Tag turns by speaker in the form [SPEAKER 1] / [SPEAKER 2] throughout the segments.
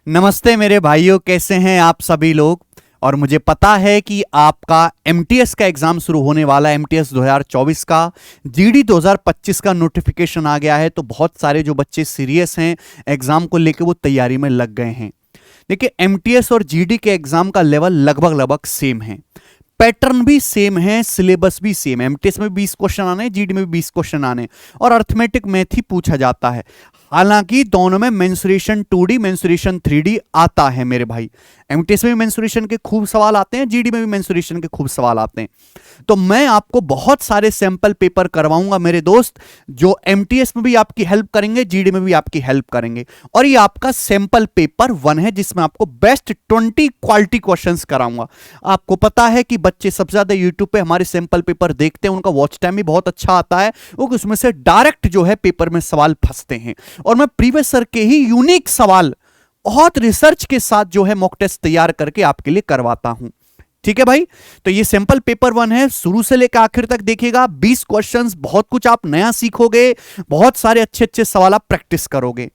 [SPEAKER 1] नमस्ते मेरे भाइयों, कैसे हैं आप सभी लोग। और मुझे पता है कि आपका एमटीएस का एग्जाम शुरू होने वाला है। एमटीएस 2024 का जीडी 2025 का नोटिफिकेशन आ गया है, तो बहुत सारे जो बच्चे सीरियस हैं एग्जाम को लेकर वो तैयारी में लग गए हैं। देखिए, एमटीएस और जीडी के एग्जाम का लेवल लगभग लगभग सेम है, पैटर्न भी सेम है, सिलेबस भी सेम है। एमटीएस में 20 क्वेश्चन आने, जीडी में भी 20 क्वेश्चन आने और अर्थमेटिक मैथ ही पूछा जाता है। हालांकि दोनों में मेंसुरेशन 2D मेंसुरेशन 3D आता है मेरे भाई। एमटीएस में भी मेंसुरेशन के खूब सवाल आते हैं, जीडी में भी मेंसुरेशन के खूब सवाल आते हैं। तो मैं आपको बहुत सारे सैंपल पेपर करवाऊंगा मेरे दोस्त, जो एमटीएस में भी आपकी हेल्प करेंगे, जीडी में भी आपकी हेल्प करेंगे। और ये आपका सैंपल पेपर 1 है, जिसमें आपको बेस्ट 20 क्वालिटी क्वेश्चंस कराऊंगा। आपको पता है कि बच्चे सबसे ज्यादा यूट्यूब पे हमारे सैंपल पेपर देखते हैं, उनका वॉच टाइम भी बहुत अच्छा आता है, वो उसमें से डायरेक्ट जो है पेपर में सवाल फंसते हैं। और मैं प्रीवियस सर के ही यूनिक सवाल बहुत रिसर्च के साथ जो है मॉक टेस्ट तैयार करके आपके लिए करवाता हूं। ठीक है भाई, तो ये सैंपल पेपर 1 है, शुरू से लेकर आखिर तक देखिएगा। 20 क्वेश्चंस, बहुत कुछ आप नया सीखोगे, बहुत सारे अच्छे अच्छे सवाल आप प्रैक्टिस करोगे।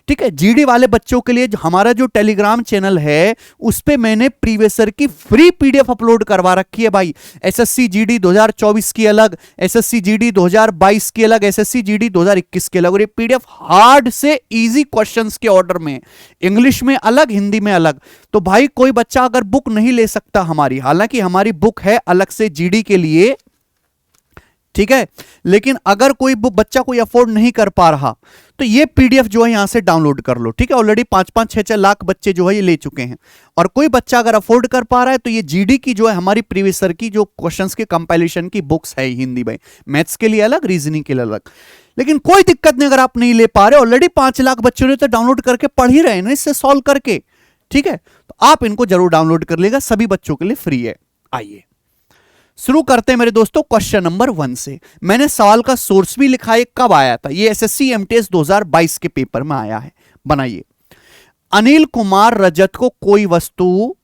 [SPEAKER 1] ठीक है, जीडी वाले बच्चों के लिए हमारा जो टेलीग्राम चैनल है उस पे मैंने प्रीवियसर की फ्री पीडीएफ अपलोड करवा रखी है भाई। एसएससी जीडी 2024 की अलग, एसएससी जीडी 2022 की अलग, एसएससी जीडी 2021 की अलग। और ये पीडीएफ हार्ड से इजी क्वेश्चंस के ऑर्डर में, इंग्लिश में अलग, हिंदी में अलग। तो भाई कोई बच्चा अगर बुक नहीं ले सकता हमारी, हालांकि हमारी बुक है अलग से जीडी के लिए, ठीक है, लेकिन अगर कोई बुक बच्चा कोई अफोर्ड नहीं कर पा रहा तो ये पीडीएफ जो है यहां से डाउनलोड कर लो। ठीक है, ऑलरेडी 5-5, 6-6 लाख बच्चे जो है ये ले चुके हैं। और कोई बच्चा अगर अफोर्ड कर पा रहा है तो ये जीडी की जो है हमारी प्रीवियस ईयर की जो क्वेश्चंस के कंपाइलेशन की बुक्स है हिंदी में, मैथ्स के लिए अलग, रीजनिंग के लिए अलग। लेकिन कोई दिक्कत नहीं, अगर आप नहीं ले पा रहे, ऑलरेडी 5 लाख बच्चों ने तो डाउनलोड करके पढ़ ही रहे हैं इससे सॉल्व करके। ठीक है, तो आप इनको जरूर डाउनलोड कर लेगा, सभी बच्चों के लिए फ्री है। आइए शुरू करते हैं मेरे दोस्तों क्वेश्चन नंबर 1 से। मैंने सवाल का सोर्स भी लिखा है, कब आया था, ये एसएससी एमटीएस 2022 के पेपर में आया है। बनाइए, अनिल कुमार रजत को कोई वस्तु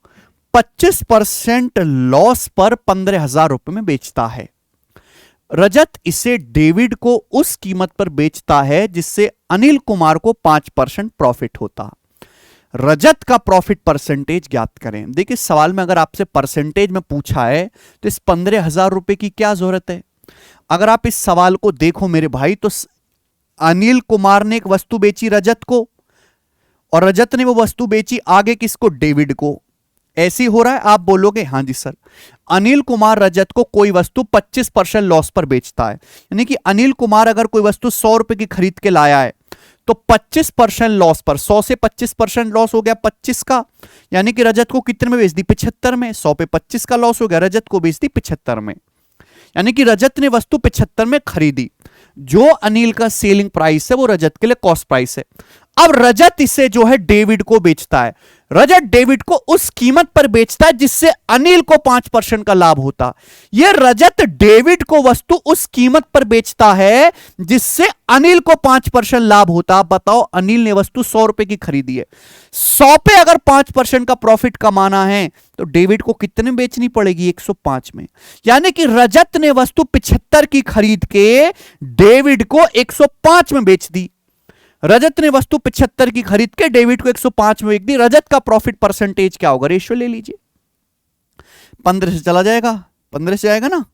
[SPEAKER 1] 25% लॉस पर 15,000 रुपए में बेचता है। रजत इसे डेविड को उस कीमत पर बेचता है जिससे अनिल कुमार को 5% प्रॉफिट होता। रजत का प्रॉफिट परसेंटेज ज्ञात करें। देखिए, सवाल में अगर आपसे परसेंटेज में पूछा है तो इस 15,000 रुपए की क्या जरूरत है। अगर आप इस सवाल को देखो मेरे भाई, तो अनिल कुमार ने एक वस्तु बेची रजत को, और रजत ने वो वस्तु बेची आगे किसको, डेविड को। ऐसी हो रहा है, आप बोलोगे हाँ जी सर। अनिल कुमार रजत को कोई वस्तु 25% लॉस पर बेचता है, यानी कि अनिल कुमार अगर कोई वस्तु 100 रुपए की खरीद के लाया है तो 25% लॉस पर, 100 से 25% लॉस हो गया 25 का, यानी कि रजत को कितने में बेच दी, 75 में। 100 पे 25 का लॉस हो गया, रजत को बेच दी 75 में, यानी कि रजत ने वस्तु 75 में खरीदी। जो अनिल का सेलिंग प्राइस है वो रजत के लिए कॉस्ट प्राइस है। अब रजत इसे जो है डेविड को बेचता है, रजत डेविड को उस कीमत पर बेचता है जिससे अनिल को 5% का लाभ होता। यह रजत डेविड को वस्तु उस कीमत पर बेचता है जिससे अनिल को 5% लाभ होता। बताओ, अनिल ने वस्तु 100 रुपए की खरीदी है, 100 पे अगर 5% का प्रॉफिट कमाना है तो डेविड को कितने में बेचनी पड़ेगी, 105 में। यानी कि रजत ने वस्तु 75 की खरीद के डेविड को 105 में बेच दी। रजत ने वस्तु 75 की खरीद के डेविड को 105 में बेच दी। रजत का प्रॉफिट परसेंटेज क्या होगा, रेशियो ले लीजिए। 15 से चला जाएगा, 15 से जाएगा ना,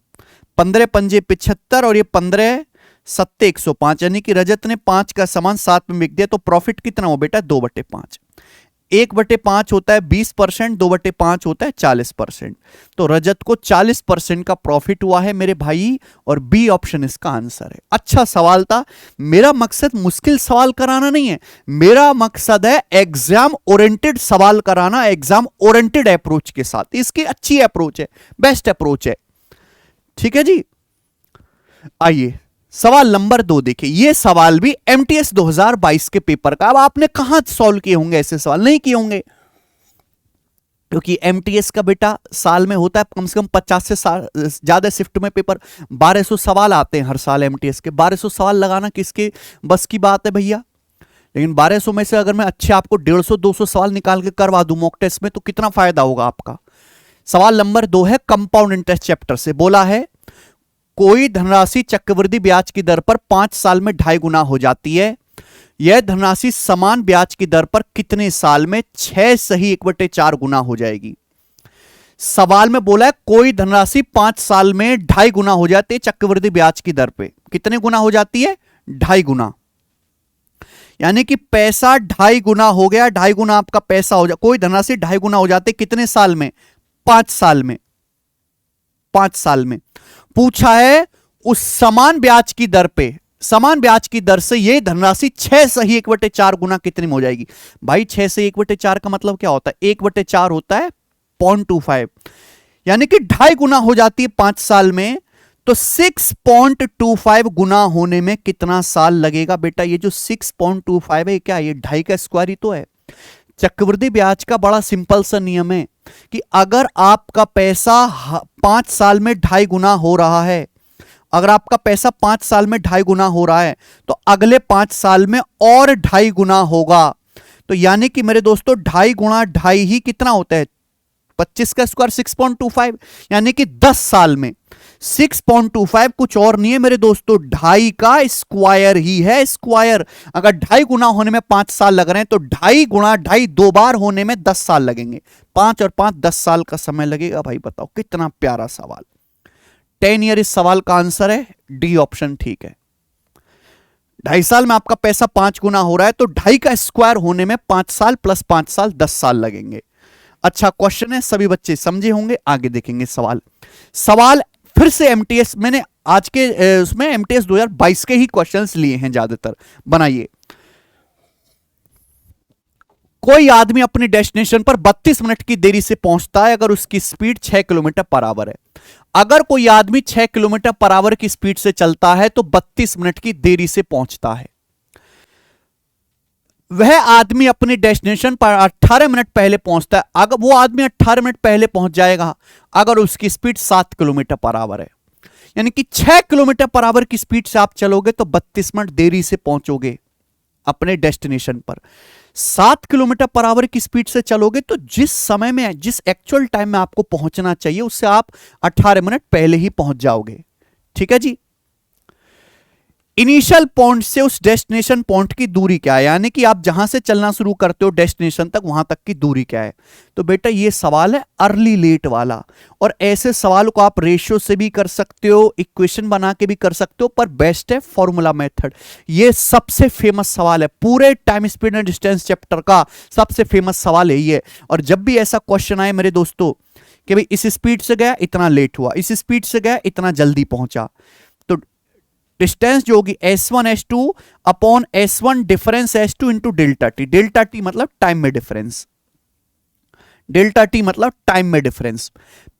[SPEAKER 1] 15 पंजे 75 और ये 15 सत्ते 105, यानी कि रजत ने 5 का सामान 7 में बिक दिया। तो प्रॉफिट कितना हो बेटा, 2/5। 1/5 होता है 20%, 2/5 होता है 40%। तो रजत को 40% का प्रॉफिट हुआ है मेरे भाई, और बी ऑप्शन इसका आंसर है। अच्छा सवाल था। मेरा मकसद मुश्किल सवाल कराना नहीं है, मेरा मकसद है एग्जाम ओरिएंटेड सवाल कराना, एग्जाम ओरिएंटेड अप्रोच के साथ। इसकी अच्छी अप्रोच है, बेस्ट अप्रोच है। ठीक है जी, आइए सवाल नंबर 2 देखिए। यह सवाल भी एमटीएस 2022 के पेपर का। अब आपने कहां सॉल्व किए होंगे ऐसे सवाल, नहीं किए होंगे, क्योंकि एमटीएस का बेटा साल में होता है कम से कम 50 से ज्यादा शिफ्ट में पेपर। 1200 सवाल आते हैं हर साल एमटीएस के। 1200 सवाल लगाना किसके बस की बात है भैया। लेकिन 1200 में से अगर मैं अच्छे आपको 150-200 सवाल निकाल के करवा दूं मॉक टेस्ट में, तो कितना फायदा होगा आपका। सवाल नंबर 2 है कंपाउंड इंटरेस्ट चैप्टर से। बोला है कोई धनराशि चक्रवृद्धि ब्याज की दर पर 5 साल में 2.5 गुना हो जाती है। यह धनराशि समान ब्याज की दर पर कितने साल में 6 सही 1/4 गुना हो जाएगी? सवाल में बोला है कोई धनराशि 5 साल में 2.5 गुना हो जाती है चक्रवृद्धि ब्याज की दर पे। कितने गुना हो जाती है? 2.5 गुना। यानी कि पैसा 2.5 गुना हो गया, 2.5 गुना आपका पैसा हो जाए, कोई धनराशि 2.5 गुना हो जाते कितने साल में? 5 साल में। 5 साल में पूछा है उस समान ब्याज की दर पे, समान ब्याज की दर से यह धनराशि 6 सही 1/4 गुना कितने में हो जाएगी? भाई 6 से 1/4 का मतलब क्या होता है? 1/4 होता है 0.25, यानी कि 2.5 गुना हो जाती है 5 साल में। तो 6.25 गुना होने में कितना साल लगेगा? बेटा ये जो 6.25 है क्या ये 2.5 का स्क्वायर ही तो है। चक्रवृद्धि ब्याज का बड़ा सिंपल सा नियम है कि अगर आपका पैसा 5 साल में 2.5 गुना हो रहा है, अगर आपका पैसा 5 साल में 2.5 गुना हो रहा है तो अगले 5 साल में और 2.5 गुना होगा। तो यानी कि मेरे दोस्तों 2.5 गुणा 2.5 ही कितना होता है? 25 का स्क्वायर 6.25, यानी कि 10 साल में 6.25 कुछ और नहीं है मेरे दोस्तों, 2.5 का स्क्वायर ही है। स्क्वायर अगर 2.5 गुना होने में 5 साल लग रहे हैं तो 2.5 गुणा 2.5 दो बार होने में 10 साल लगेंगे। 5 और 5 10 साल का समय लगेगा। भाई बताओ कितना प्यारा सवाल। 10 ईयर इस सवाल का आंसर है डी ऑप्शन, ठीक है। 2.5 साल में आपका पैसा 5 गुना हो रहा है तो 2.5 का स्क्वायर होने में 5 साल प्लस 5 साल 10 साल लगेंगे। अच्छा क्वेश्चन है, सभी बच्चे समझे होंगे। आगे देखेंगे सवाल। सवाल फिर से एमटीएस, मैंने आज के उसमें एमटीएस 2022 के ही क्वेश्चंस लिए हैं ज्यादातर। बनाइए। कोई आदमी अपने डेस्टिनेशन पर 32 मिनट की देरी से पहुंचता है अगर उसकी स्पीड 6 किलोमीटर पर आवर है। अगर कोई आदमी 6 किलोमीटर पर आवर की स्पीड से चलता है तो 32 मिनट की देरी से पहुंचता है। वह आदमी अपने डेस्टिनेशन पर 18 मिनट पहले पहुंचता है। अगर वो आदमी 18 मिनट पहले पहुंच जाएगा अगर उसकी स्पीड 7 किलोमीटर पर आवर है। यानी कि 6 किलोमीटर पर आवर की स्पीड से आप चलोगे तो 32 मिनट देरी से पहुंचोगे अपने डेस्टिनेशन पर। 7 किलोमीटर पर आवर की स्पीड से चलोगे तो जिस समय में, जिस एक्चुअल टाइम में आपको पहुंचना चाहिए उससे आप 18 मिनट पहले ही पहुंच जाओगे। ठीक है जी। इनिशियल पॉइंट से उस डेस्टिनेशन पॉइंट की दूरी क्या है? यानी कि आप जहां से चलना शुरू करते हो डेस्टिनेशन तक, वहां तक की दूरी क्या है? तो बेटा ये सवाल है अर्ली लेट वाला। और ऐसे सवाल को आप रेशियो से भी कर सकते हो, इक्वेशन बना के भी कर सकते हो, पर बेस्ट है फॉर्मूला मेथड। ये सबसे फेमस सवाल है पूरे time speed and distance chapter का, सबसे फेमस सवाल है ये। और जब भी ऐसा क्वेश्चन आए मेरे दोस्तों कि भाई इस स्पीड से गया इतना लेट हुआ, इस स्पीड से गया इतना जल्दी पहुंचा, तो डिस्टेंस जो होगी S1 S2 upon S1 difference S2 into delta T. Delta T मतलब टाइम में डिफरेंस, डेल्टा टी मतलब टाइम में डिफरेंस।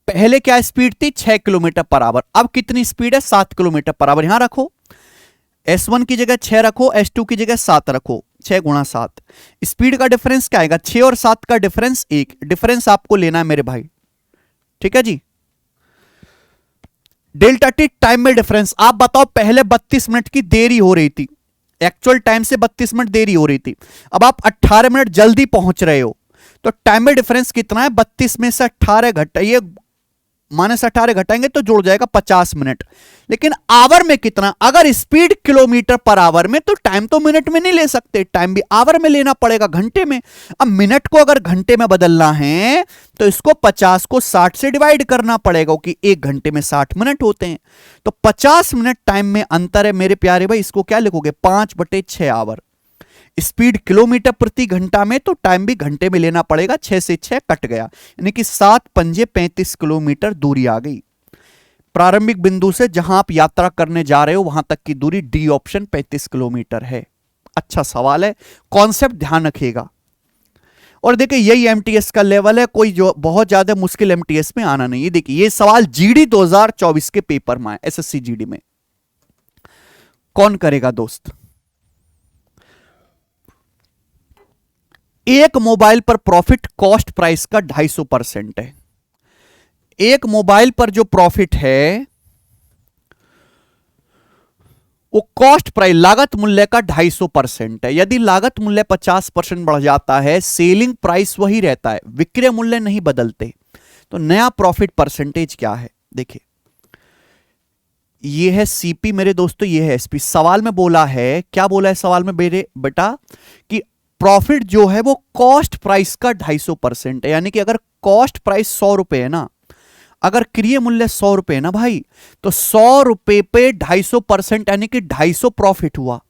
[SPEAKER 1] पहले क्या स्पीड थी? 6 किलोमीटर पर आवर। अब कितनी स्पीड है? 7 किलोमीटर पर आवर। यहां रखो, S1 की जगह 6 रखो, S2 की जगह 7 रखो। 6 गुणा 7, स्पीड का डिफरेंस क्या आएगा? 6 और 7 का डिफरेंस 1। डिफरेंस आपको लेना है मेरे भाई, ठीक है जी। डेल्टा टी टाइम में डिफरेंस। आप बताओ पहले 32 मिनट की देरी हो रही थी, एक्चुअल टाइम से 32 मिनट देरी हो रही थी, अब आप 18 मिनट जल्दी पहुंच रहे हो, तो टाइम में डिफरेंस कितना है? 32 में से 18 घटाइए, -18 घटाएंगे तो जुड़ जाएगा 50 मिनट। लेकिन आवर में कितना? अगर स्पीड किलोमीटर पर आवर में तो टाइम तो मिनट में नहीं ले सकते, टाइम भी आवर में लेना पड़ेगा, घंटे में। अब मिनट को अगर घंटे में बदलना है तो इसको 50 को 60 से डिवाइड करना पड़ेगा कि 1 घंटे में 60 मिनट होते हैं। तो 50 मिनट टाइम में अंतर है मेरे प्यारे भाई। इसको क्या लिखोगे? 5/6 आवर। स्पीड किलोमीटर प्रति घंटा में तो टाइम भी घंटे में लेना पड़ेगा, 6 से 6 कट गया, यानी कि 7 पंजे 35 किलोमीटर दूरी आ गई। प्रारंभिक बिंदु से जहां आप यात्रा करने जा रहे हो वहां तक की दूरी डी ऑप्शन 35 किलोमीटर है। अच्छा सवाल है, कॉन्सेप्ट ध्यान रखिएगा। और देखिए यही एमटीएस का लेवल है, कोई जो बहुत ज्यादा मुश्किल एमटीएस में आना नहीं है। देखिए ये सवाल जीडी 2024 के पेपर में है, एसएससी जीडी में। कौन करेगा दोस्त? एक मोबाइल पर प्रॉफिट कॉस्ट प्राइस का 250% है। एक मोबाइल पर जो प्रॉफिट है वो कॉस्ट प्राइस लागत मूल्य का 250% है। यदि लागत मूल्य 50% बढ़ जाता है, सेलिंग प्राइस वही रहता है, विक्रय मूल्य नहीं बदलते, तो नया प्रॉफिट परसेंटेज क्या है? देखिए ये है सीपी मेरे दोस्तों, ये है एसपी। सवाल में बोला है, क्या बोला है सवाल में मेरे बेटा, कि प्रॉफिट जो है वो कॉस्ट प्राइस का 250% है। यानी कि अगर कॉस्ट प्राइस 100 रुपए है ना, अगर क्रिय मूल्य 100 रुपए है ना भाई, तो 100 रुपए पे 250% यानी कि 250 प्रॉफिट हुआ।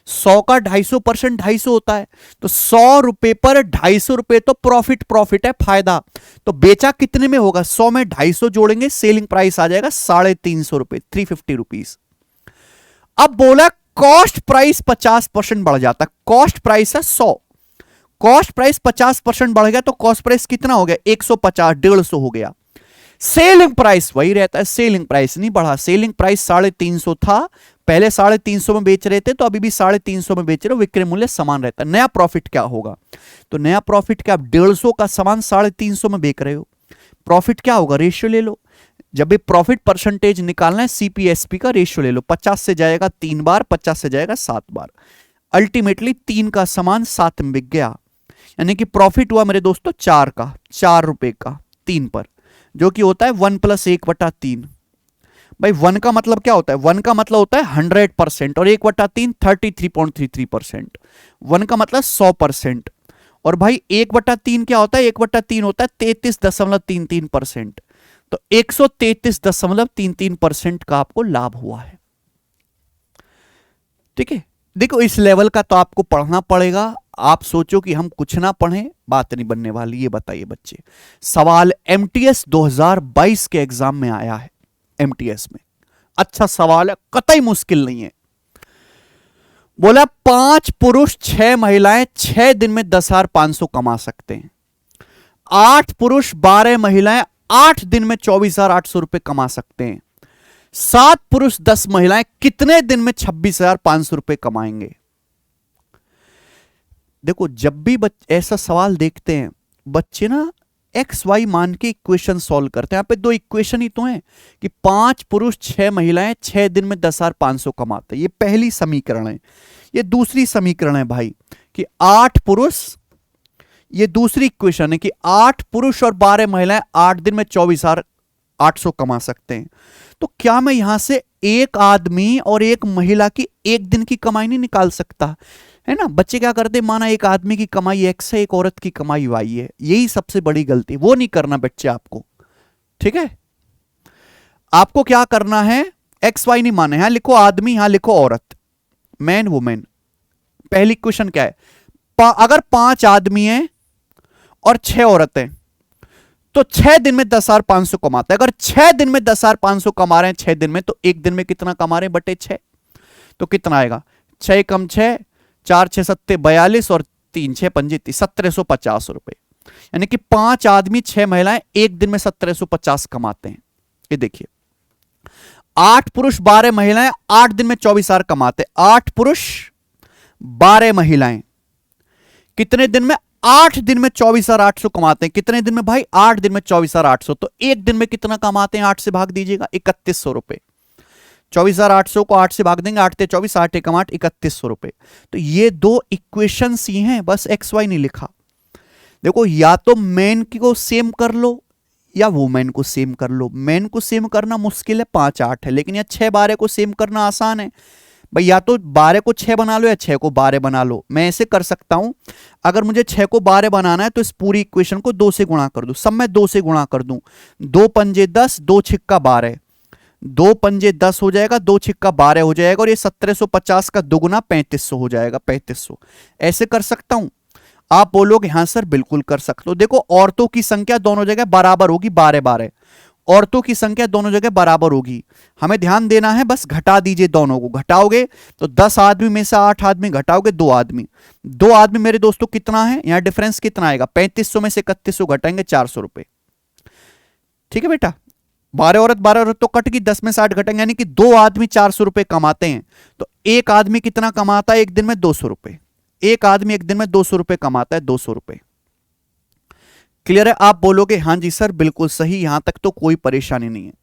[SPEAKER 1] 100 का 250% 250 होता है, तो 100 रुपए पर 250 रुपए तो प्रॉफिट है, फायदा। तो बेचा कितने में होगा, 100 में 250 जोड़ेंगे, सेलिंग प्राइस आ जाएगा 350 रुपए, 350 रुपीज। अब बोला कॉस्ट प्राइस 50% बढ़ जाता, कॉस्ट प्राइस है 100, कॉस्ट प्राइस 50% बढ़ गया तो कॉस्ट प्राइस कितना हो गया, 150, 150 हो गया। सेलिंग प्राइस वही रहता है, सेलिंग प्राइस नहीं बढ़ा। सेलिंग प्राइस 350 था, पहले 350 में बेच रहे थे, तो अभी भी 350 में बेच रहे हो, विक्रय मूल्य समान रहता है। नया प्रॉफिट क्या होगा, तो नया प्रॉफिट क्या, 150 का सामान 350 में बेच रहे हो, प्रॉफिट क्या होगा, रेशियो ले लो। जब भी प्रॉफिट परसेंटेज निकालना है, सीपीएसपी का रेशियो ले लो। 50 से जाएगा 3 बार, 50 से जाएगा 7 बार, अल्टीमेटली 3 का सामान 7 में बिक गया। यानी कि प्रॉफिट हुआ मेरे दोस्तों 4 का, 4 रुपए का 3 पर, जो कि होता है 1 + 1/3। भाई 1 का मतलब क्या होता है, 1 का मतलब होता है 100% और 1/3 33.33%। 1 का मतलब 100%। और भाई 1/3 क्या होता है, 1/3 होता है 33.33%। तो 133.33% का आपको लाभ हुआ है। ठीक है, देखो इस लेवल का तो आपको पढ़ना पड़ेगा। आप सोचो कि हम कुछ ना पढ़ें, बात नहीं बनने वाली। ये बताइए बच्चे, सवाल एमटीएस 2022 के एग्जाम में आया है, एमटीएस में अच्छा सवाल है, कतई मुश्किल नहीं है। बोला 5 पुरुष 6 महिलाएं 6 दिन में 10,500 कमा सकते हैं। 8 पुरुष 12 महिलाएं 8 दिन में 24,800 रुपए कमा सकते हैं। 7 पुरुष 10 महिलाएं कितने दिन में 26,500 रुपए कमाएंगे। देखो जब भी ऐसा सवाल देखते हैं बच्चे ना, एक्स वाई मान के इक्वेशन सॉल्व करते हैं। यहां पे 2 इक्वेशन ही तो हैं कि 5 पुरुष 6 महिलाएं 6 दिन में 10,500 कमाते हैं, ये पहली समीकरण है। ये दूसरी समीकरण है भाई कि 8 पुरुष, ये दूसरी इक्वेशन है कि 8 पुरुष और 12 महिलाएं 8 दिन में 24,800 कमा सकते हैं। तो क्या मैं यहां से एक आदमी और एक महिला की एक दिन की कमाई नहीं निकाल सकता, है ना। बच्चे क्या करते, माना एक आदमी की कमाई एक्स है, एक औरत की कमाई वाई है, यही सबसे बड़ी गलती, वो नहीं करना बच्चे आपको। ठीक है, आपको क्या करना है, एक्स वाई नहीं माने, यहां लिखो आदमी, यहां लिखो औरत, मैन वुमेन। पहली क्वेश्चन क्या है, अगर 5 आदमी हैं और 6 औरतें, तो 6 दिन में 10,500 कमाते हैं। अगर 6 दिन में 10,500 कमा रहे हैं 6 दिन में, तो एक दिन में कितना कमा रहे हैं बटे 6, तो कितना आएगा, 6 कम 6, 4 6 7 42 और 3 6 5 1750 रुपए। यानी कि 5 आदमी 6 महिलाएं एक दिन में 1750 कमाते हैं। ये देखिए, 8 पुरुष 12 महिलाएं 8 दिन में 24,000 कमाते हैं। 8 पुरुष 12 महिलाएं कितने दिन में, 8 दिन में 24,800 कमाते हैं। कितने दिन में भाई, 8 दिन में 24,800। तो एक दिन में कितना कमाते हैं, 8 से भाग दीजिएगा, 3100 रुपए। 24,800 को 8 से भाग देंगे, 8 × 24 8 × 8 3100 रुपए। तो ये 2 इक्वेशन ही हैं, बस एक्स वाई नहीं लिखा। देखो या तो मैन को सेम कर लो या वुमेन को सेम कर लो। मैन को सेम करना मुश्किल है, 5 8 है, लेकिन या 6 12 को सेम करना आसान है भाई। या तो 12 को 6 बना लो या 6 को 12 बना लो। मैं ऐसे कर सकता हूं, अगर मुझे 6 को 12 बनाना है तो इस पूरी इक्वेशन को 2 से गुणा कर दूं, सब मैं 2 से गुणा कर दूं। 2 पंजे 10, 2 छिक्का 12, 2 पंजे 10 हो जाएगा, 2 छिक्का 12 हो जाएगा, और ये 1750 का दुगुना 3500 हो जाएगा, 3500। ऐसे कर सकता हूं। आप बोलोगे हाँ सर बिल्कुल कर सकते हो। देखो औरतों की संख्या दोनों जगह बराबर होगी, 12 12, औरतों की संख्या दोनों जगह बराबर होगी। हमें ध्यान देना है, बस घटा दीजिए, दोनों को घटाओगे तो 10 आदमी में से 8 आदमी घटाओगे 2 आदमी। 2 आदमी मेरे दोस्तों कितना है, यहां डिफरेंस कितना आएगा, 3500 में से 3100 घटाएंगे 400 रुपए। ठीक है बेटा, 12 औरत तो कट गई, 10 में 60 घटेंगे, यानी कि 2 आदमी 400 रुपए कमाते हैं। तो एक आदमी कितना कमाता है एक दिन में, 200 रुपए। एक आदमी एक दिन में 200 रुपए कमाता है, 200 रुपए। क्लियर है। आप बोलोगे हाँ जी सर बिल्कुल सही, यहां तक तो कोई परेशानी नहीं है।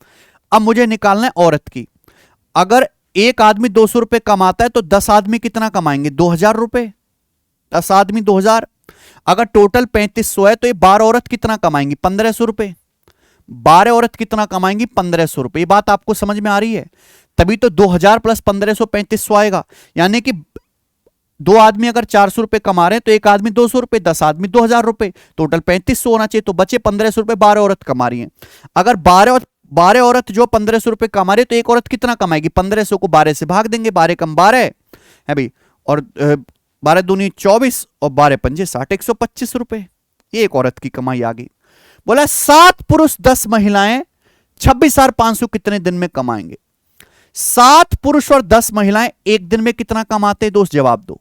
[SPEAKER 1] अब मुझे निकालना है औरत की। अगर एक आदमी 200 रुपए कमाता है तो 10 आदमी कितना कमाएंगे, 2000 रुपए। 10 आदमी 2000। अगर टोटल 3500 है तो ये 12 औरत कितना कमाएंगी, 1500 रुपए। 12 औरत कितना कमाएंगी? 1500 रुपए। ये बात आपको समझ में आ रही है? तभी तो 2000 प्लस 1500 3500 आएगा। यानी कि दो आदमी अगर 400 रुपए कमा रहे हैं तो एक आदमी 200 रुपए, 10 आदमी 2000 रुपए, टोटल 3500 होना चाहिए। तो बचे 1500 रुपए 12 औरत कमा रही है। अगर 12 औरत जो 1500 रुपए कमा रही है तो एक औरत कितना कमाएगी? 1500 को 12 से भाग देंगे, 12 कम 12 है भाई, और 12 दूनी 24 और 12 पंजे 60, 125 रुपए ये एक औरत की कमाई आ गई। बोला 7 पुरुष 10 महिलाएं 26,500 कितने दिन में कमाएंगे? 7 पुरुष और 10 महिलाएं एक दिन में कितना कमाते हैं? दोस्त जवाब दो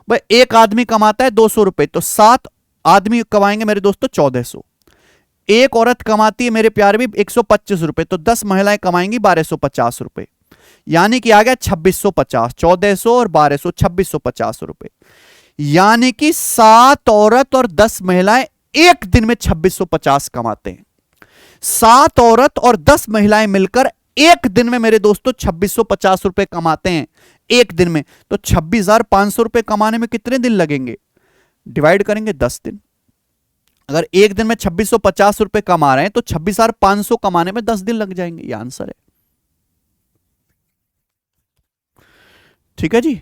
[SPEAKER 1] भाई। एक आदमी कमाता है 200 रुपए, तो 7 आदमी कमाएंगे मेरे दोस्तों 1400। एक औरत कमाती है मेरे प्यारे भी 125 रुपए, तो 10 महिलाएं कमाएंगी 1250 रुपए, यानी कि आ गया 2650। 1400 और 1200 2650 रुपए। यानी कि 7 औरत और 10 महिलाएं एक दिन में 2650 कमाते हैं। 7 औरत और 10 महिलाएं मिलकर एक दिन में मेरे दोस्तों 2650 रुपए कमाते हैं एक दिन में। तो 26,500 रुपए कमाने में कितने दिन लगेंगे? डिवाइड करेंगे 10 दिन। अगर एक दिन में 2650 रुपए कमा रहे हैं तो 26,500 कमाने में 10 दिन लग जाएंगे। ये आंसर है। ठीक है जी।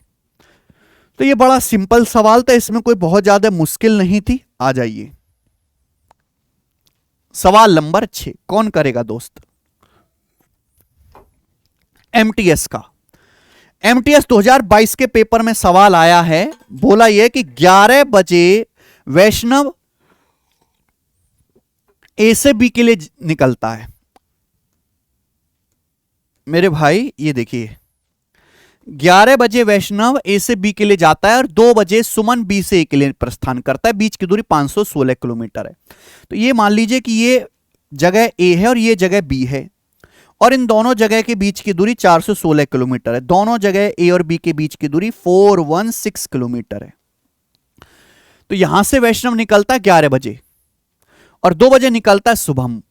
[SPEAKER 1] तो ये बड़ा सिंपल सवाल था, इसमें कोई बहुत ज्यादा मुश्किल नहीं थी। आ जाइए सवाल नंबर 6। कौन करेगा दोस्त? एमटीएस का। एमटीएस 2022 के पेपर में सवाल आया है। बोला यह कि 11 बजे वैष्णव ए से बी के लिए निकलता है। मेरे भाई ये देखिए, 11 बजे वैष्णव ए से बी के लिए जाता है और 2 बजे सुमन बी से ए के लिए प्रस्थान करता है। बीच की दूरी 516 किलोमीटर है। तो ये मान लीजिए कि ये जगह ए है और ये जगह बी है, और इन दोनों जगह के बीच की दूरी 416 किलोमीटर है। दोनों जगह ए और बी के बीच की दूरी 416 किलोमीटर है। तो यहां से वैष्णव निकलता है 11 बजे और 2 बजे निकलता है शुभम।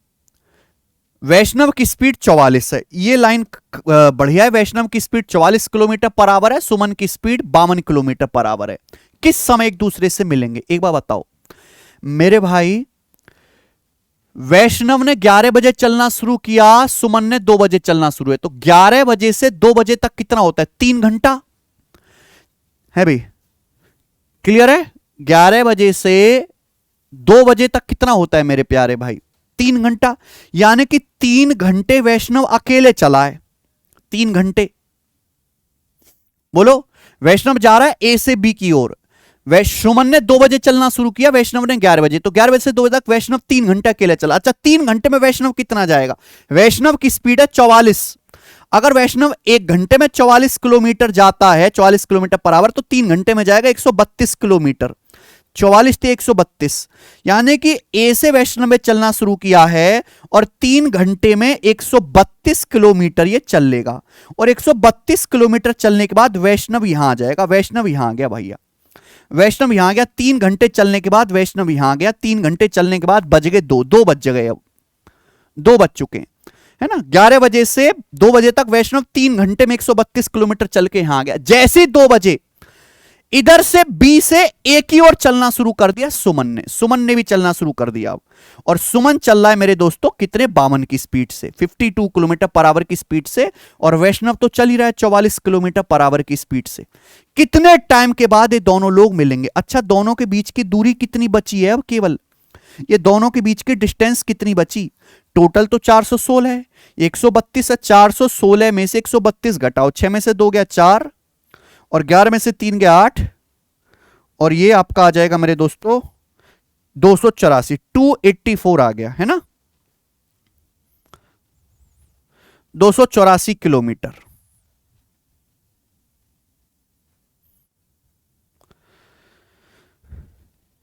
[SPEAKER 1] वैष्णव की स्पीड 44 है। ये लाइन बढ़िया है। वैष्णव की स्पीड 44 किलोमीटर पर आवर है, सुमन की स्पीड 52 किलोमीटर पर आवर है। किस समय एक दूसरे से मिलेंगे? एक बार बताओ मेरे भाई। वैष्णव ने 11 बजे चलना शुरू किया, सुमन ने 2 बजे चलना शुरू है। तो 11 बजे से 2 बजे तक कितना होता है? 3 घंटा है भाई। क्लियर है? 11 बजे से 2 बजे तक कितना होता है मेरे प्यारे भाई? 3 घंटा। यानी कि 3 घंटे वैष्णव अकेले चला है। 3 घंटे। बोलो, वैष्णव जा रहा है ए से बी की ओर। सुमन ने 2 बजे चलना शुरू किया, वैष्णव ने 11 बजे। तो 11 बजे से 2 बजे तक वैष्णव 3 घंटे अकेले चला। अच्छा, 3 घंटे में वैष्णव कितना जाएगा? वैष्णव की स्पीड है 44। अगर वैष्णव 1 घंटे में 44 किलोमीटर जाता है, 44 किलोमीटर पर आवर, तो 3 घंटे में जाएगा 132 किलोमीटर। 44 से 132, यानी कि ए से वैष्णव ने चलना शुरू किया है और 3 घंटे में 132 किलोमीटर ये चल लेगा। और 132 किलोमीटर चलने के बाद वैष्णव यहां आ जाएगा। वैष्णव यहां आ गया भैया। वैष्णव यहां आ गया। 3 घंटे चलने के बाद वैष्णव यहां आ गया। 3 घंटे चलने के बाद बज गए 2 बज गए। अब 2 बज चुके हैं, है ना। 11 बजे से 2 बजे तक वैष्णव 3 घंटे में 132 किलोमीटर चल के यहां आ गया। जैसे 2 बजे इधर से बी से ए की ओर चलना शुरू कर दिया सुमन ने भी चलना शुरू कर दिया। और सुमन चल रहा है मेरे दोस्तों कितने? 52 की स्पीड से, 52 किलोमीटर पर आवर की स्पीड से। और वैष्णव तो चल ही रहा है 44 किलोमीटर पर आवर की स्पीड से। कितने टाइम के बाद ये दोनों लोग मिलेंगे? अच्छा, दोनों के बीच की दूरी कितनी बची है? अब केवल ये दोनों के बीच की डिस्टेंस कितनी बची? टोटल तो 416 है, 132 है। 416 में से 132 घटाओ, 6 में से 2 गया 4 और 11 में से 3 गया 8, और ये आपका आ जाएगा मेरे दोस्तों 284, 284 आ गया, है ना। 284 किलोमीटर।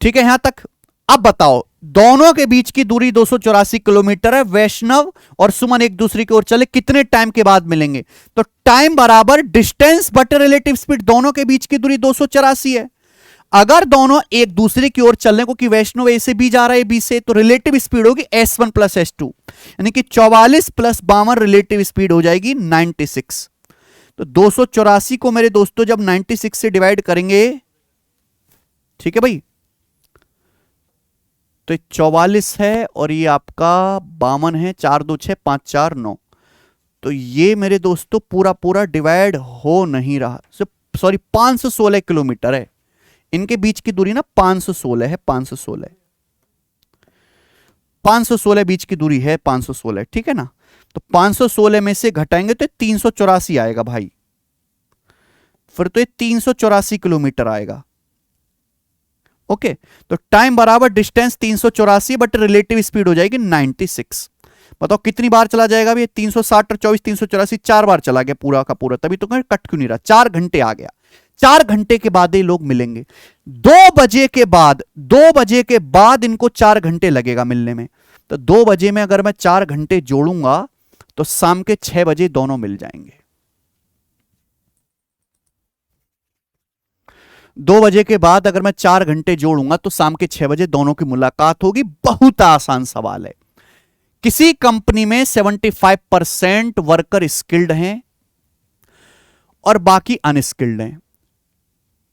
[SPEAKER 1] ठीक है यहां तक। अब बताओ, दोनों के बीच की दूरी 284 किलोमीटर है। वैष्णव और सुमन एक दूसरे की ओर चले, कितने टाइम के बाद मिलेंगे? तो टाइम बराबर डिस्टेंस बटे रिलेटिव स्पीड। दोनों के बीच की दूरी 284 है। अगर दोनों एक दूसरे की ओर चलने को, कि वैष्णव ए से बी जा रहा है बी से, तो रिलेटिव स्पीड होगी S1 प्लस S2, यानी कि 44 प्लस 52 रिलेटिव स्पीड हो जाएगी 96। तो 284 को मेरे दोस्तों जब 96 से डिवाइड करेंगे, ठीक है भाई, तो 44 है और ये आपका 52 है, 4 2 6 5 4 9। तो ये मेरे दोस्तों पूरा पूरा डिवाइड हो नहीं रहा, सॉरी 516 किलोमीटर है इनके बीच की दूरी ना, 516 है, 516 बीच की दूरी है, 516, ठीक है ना। तो 516 में से घटाएंगे तो 384 आएगा भाई, फिर तो ये 384 किलोमीटर आएगा। ओके, तो टाइम बराबर डिस्टेंस 384, बट रिलेटिव स्पीड हो जाएगी 96। बताओ कितनी बार चला जाएगा अभी? 360 और 24 384, 4 बार चला गया पूरा का पूरा, तभी तो कट क्यों नहीं रहा। 4 घंटे आ गया, 4 घंटे के बाद ये लोग मिलेंगे। 2 बजे के बाद, 2 बजे के बाद इनको 4 घंटे लगेगा मिलने में। तो 2 बजे में अगर मैं 4 घंटे जोड़ूंगा तो शाम के 6 बजे दोनों मिल जाएंगे। 2 बजे के बाद अगर मैं 4 घंटे जोड़ूंगा तो शाम के 6 बजे दोनों की मुलाकात होगी। बहुत आसान सवाल है। किसी कंपनी में 75% वर्कर स्किल्ड हैं और बाकी अनस्किल्ड हैं।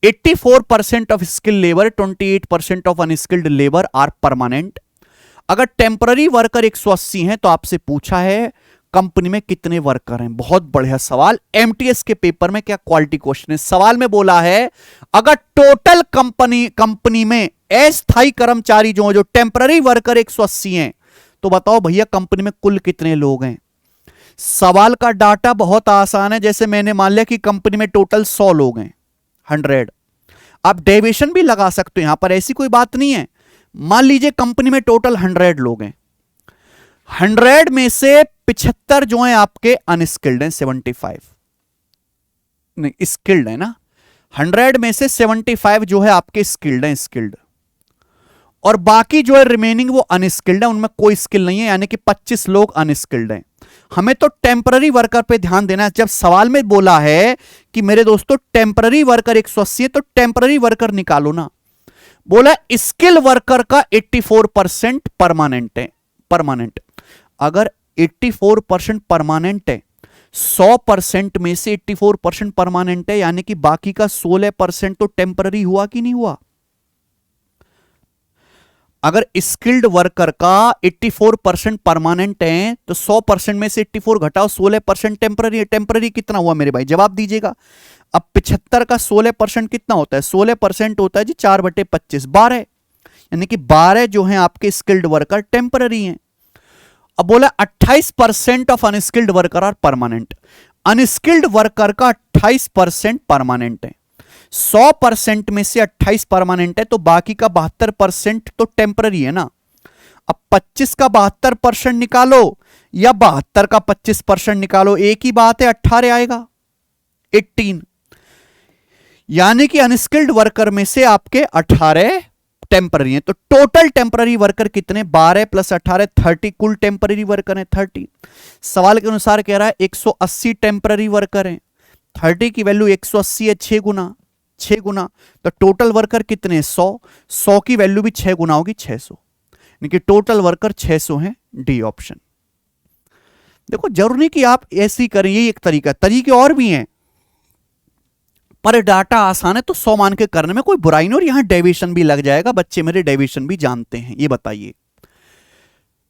[SPEAKER 1] 84% of skilled labour, 28% of unskilled labour are permanent. अगर टेम्पररी वर्कर 180 हैं तो आपसे पूछा है कंपनी में कितने वर्कर हैं। बहुत बढ़िया सवाल, एमटीएस के पेपर में क्या क्वालिटी क्वेश्चन है। सवाल में बोला है अगर टोटल कंपनी में अस्थायी कर्मचारी जो टेम्पररी वर्कर 180 हैं तो बताओ भैया कंपनी में कुल कितने लोग हैं। सवाल का डाटा बहुत आसान है। जैसे मैंने मान लिया कि कंपनी में टोटल 100 लोग हैं, 100, आप डेविएशन भी लगा सकते हो यहां पर, ऐसी कोई बात नहीं है। मान लीजिए कंपनी में टोटल 100 लोग हैं, 100 में से 75 जो है आपके अनस्किल्ड हैं, 75 नहीं स्किल्ड है ना। 100 में से 75 जो है आपके स्किल्ड हैं, स्किल्ड, और बाकी जो है रिमेनिंग वो अनस्किल्ड है, उनमें कोई स्किल नहीं है, यानी कि 25 लोग अनस्किल्ड हैं। हमें तो टेम्पररी वर्कर पे ध्यान देना है। जब सवाल में बोला है कि मेरे दोस्तों टेम्पररी वर्कर 180 है तो टेम्पररी वर्कर निकालो ना। बोला स्किल वर्कर का 84% परमानेंट है, परमानेंट। अगर 84% परमानेंट है, 100% में से 84% परमानेंट है, यानी कि बाकी का 16% तो टेम्पररी हुआ कि नहीं हुआ। अगर स्किल्ड वर्कर का 84% परमानेंट है तो 100% में से 84 घटाओ, 16% टेम्पररी है। टेम्पररी कितना हुआ मेरे भाई, जवाब दीजिएगा। अब 75 का 16% कितना होता है? 16% होता है जी 4/25, 12, यानी कि 12 जो है आपके स्किल्ड वर्कर टेम्पररी हैं। अब बोला 28% of unskilled worker are permanent. Unskilled worker का 28% परमानेंट है, 100% में से 28 परमानेंट है, तो बाकी का 72% तो टेम्पररी है ना। अब 25 का 72% निकालो या 72 का 25% निकालो, एक ही बात है, 18 आएगा, 18। यानी कि अनस्किल्ड वर्कर में से आपके 18 टेम्पररी हैं। तो टोटल टेम्पररी वर्कर कितने? 12 + 18 30, कुल टेम्पररी वर्कर हैं 30। सवाल के अनुसार कह रहा है 180 टेम्पररी वर्कर हैं, 30 की वैल्यू 180 है, 6 गुना, 6 गुना, तो टोटल वर्कर कितने? 100, 100 की वैल्यू भी 6 गुना होगी, 600, यानी कि टोटल वर्कर 600 हैं। D option. देखो जरूरी नहीं कि आप ऐसे ही करें, यही एक तरीके और भी हैं, पर डाटा आसान है तो 100 मान के करने में कोई बुराई नहीं। और यहां डेविएशन भी लग जाएगा, बच्चे मेरे डेविएशन भी जानते हैं। ये बताइए,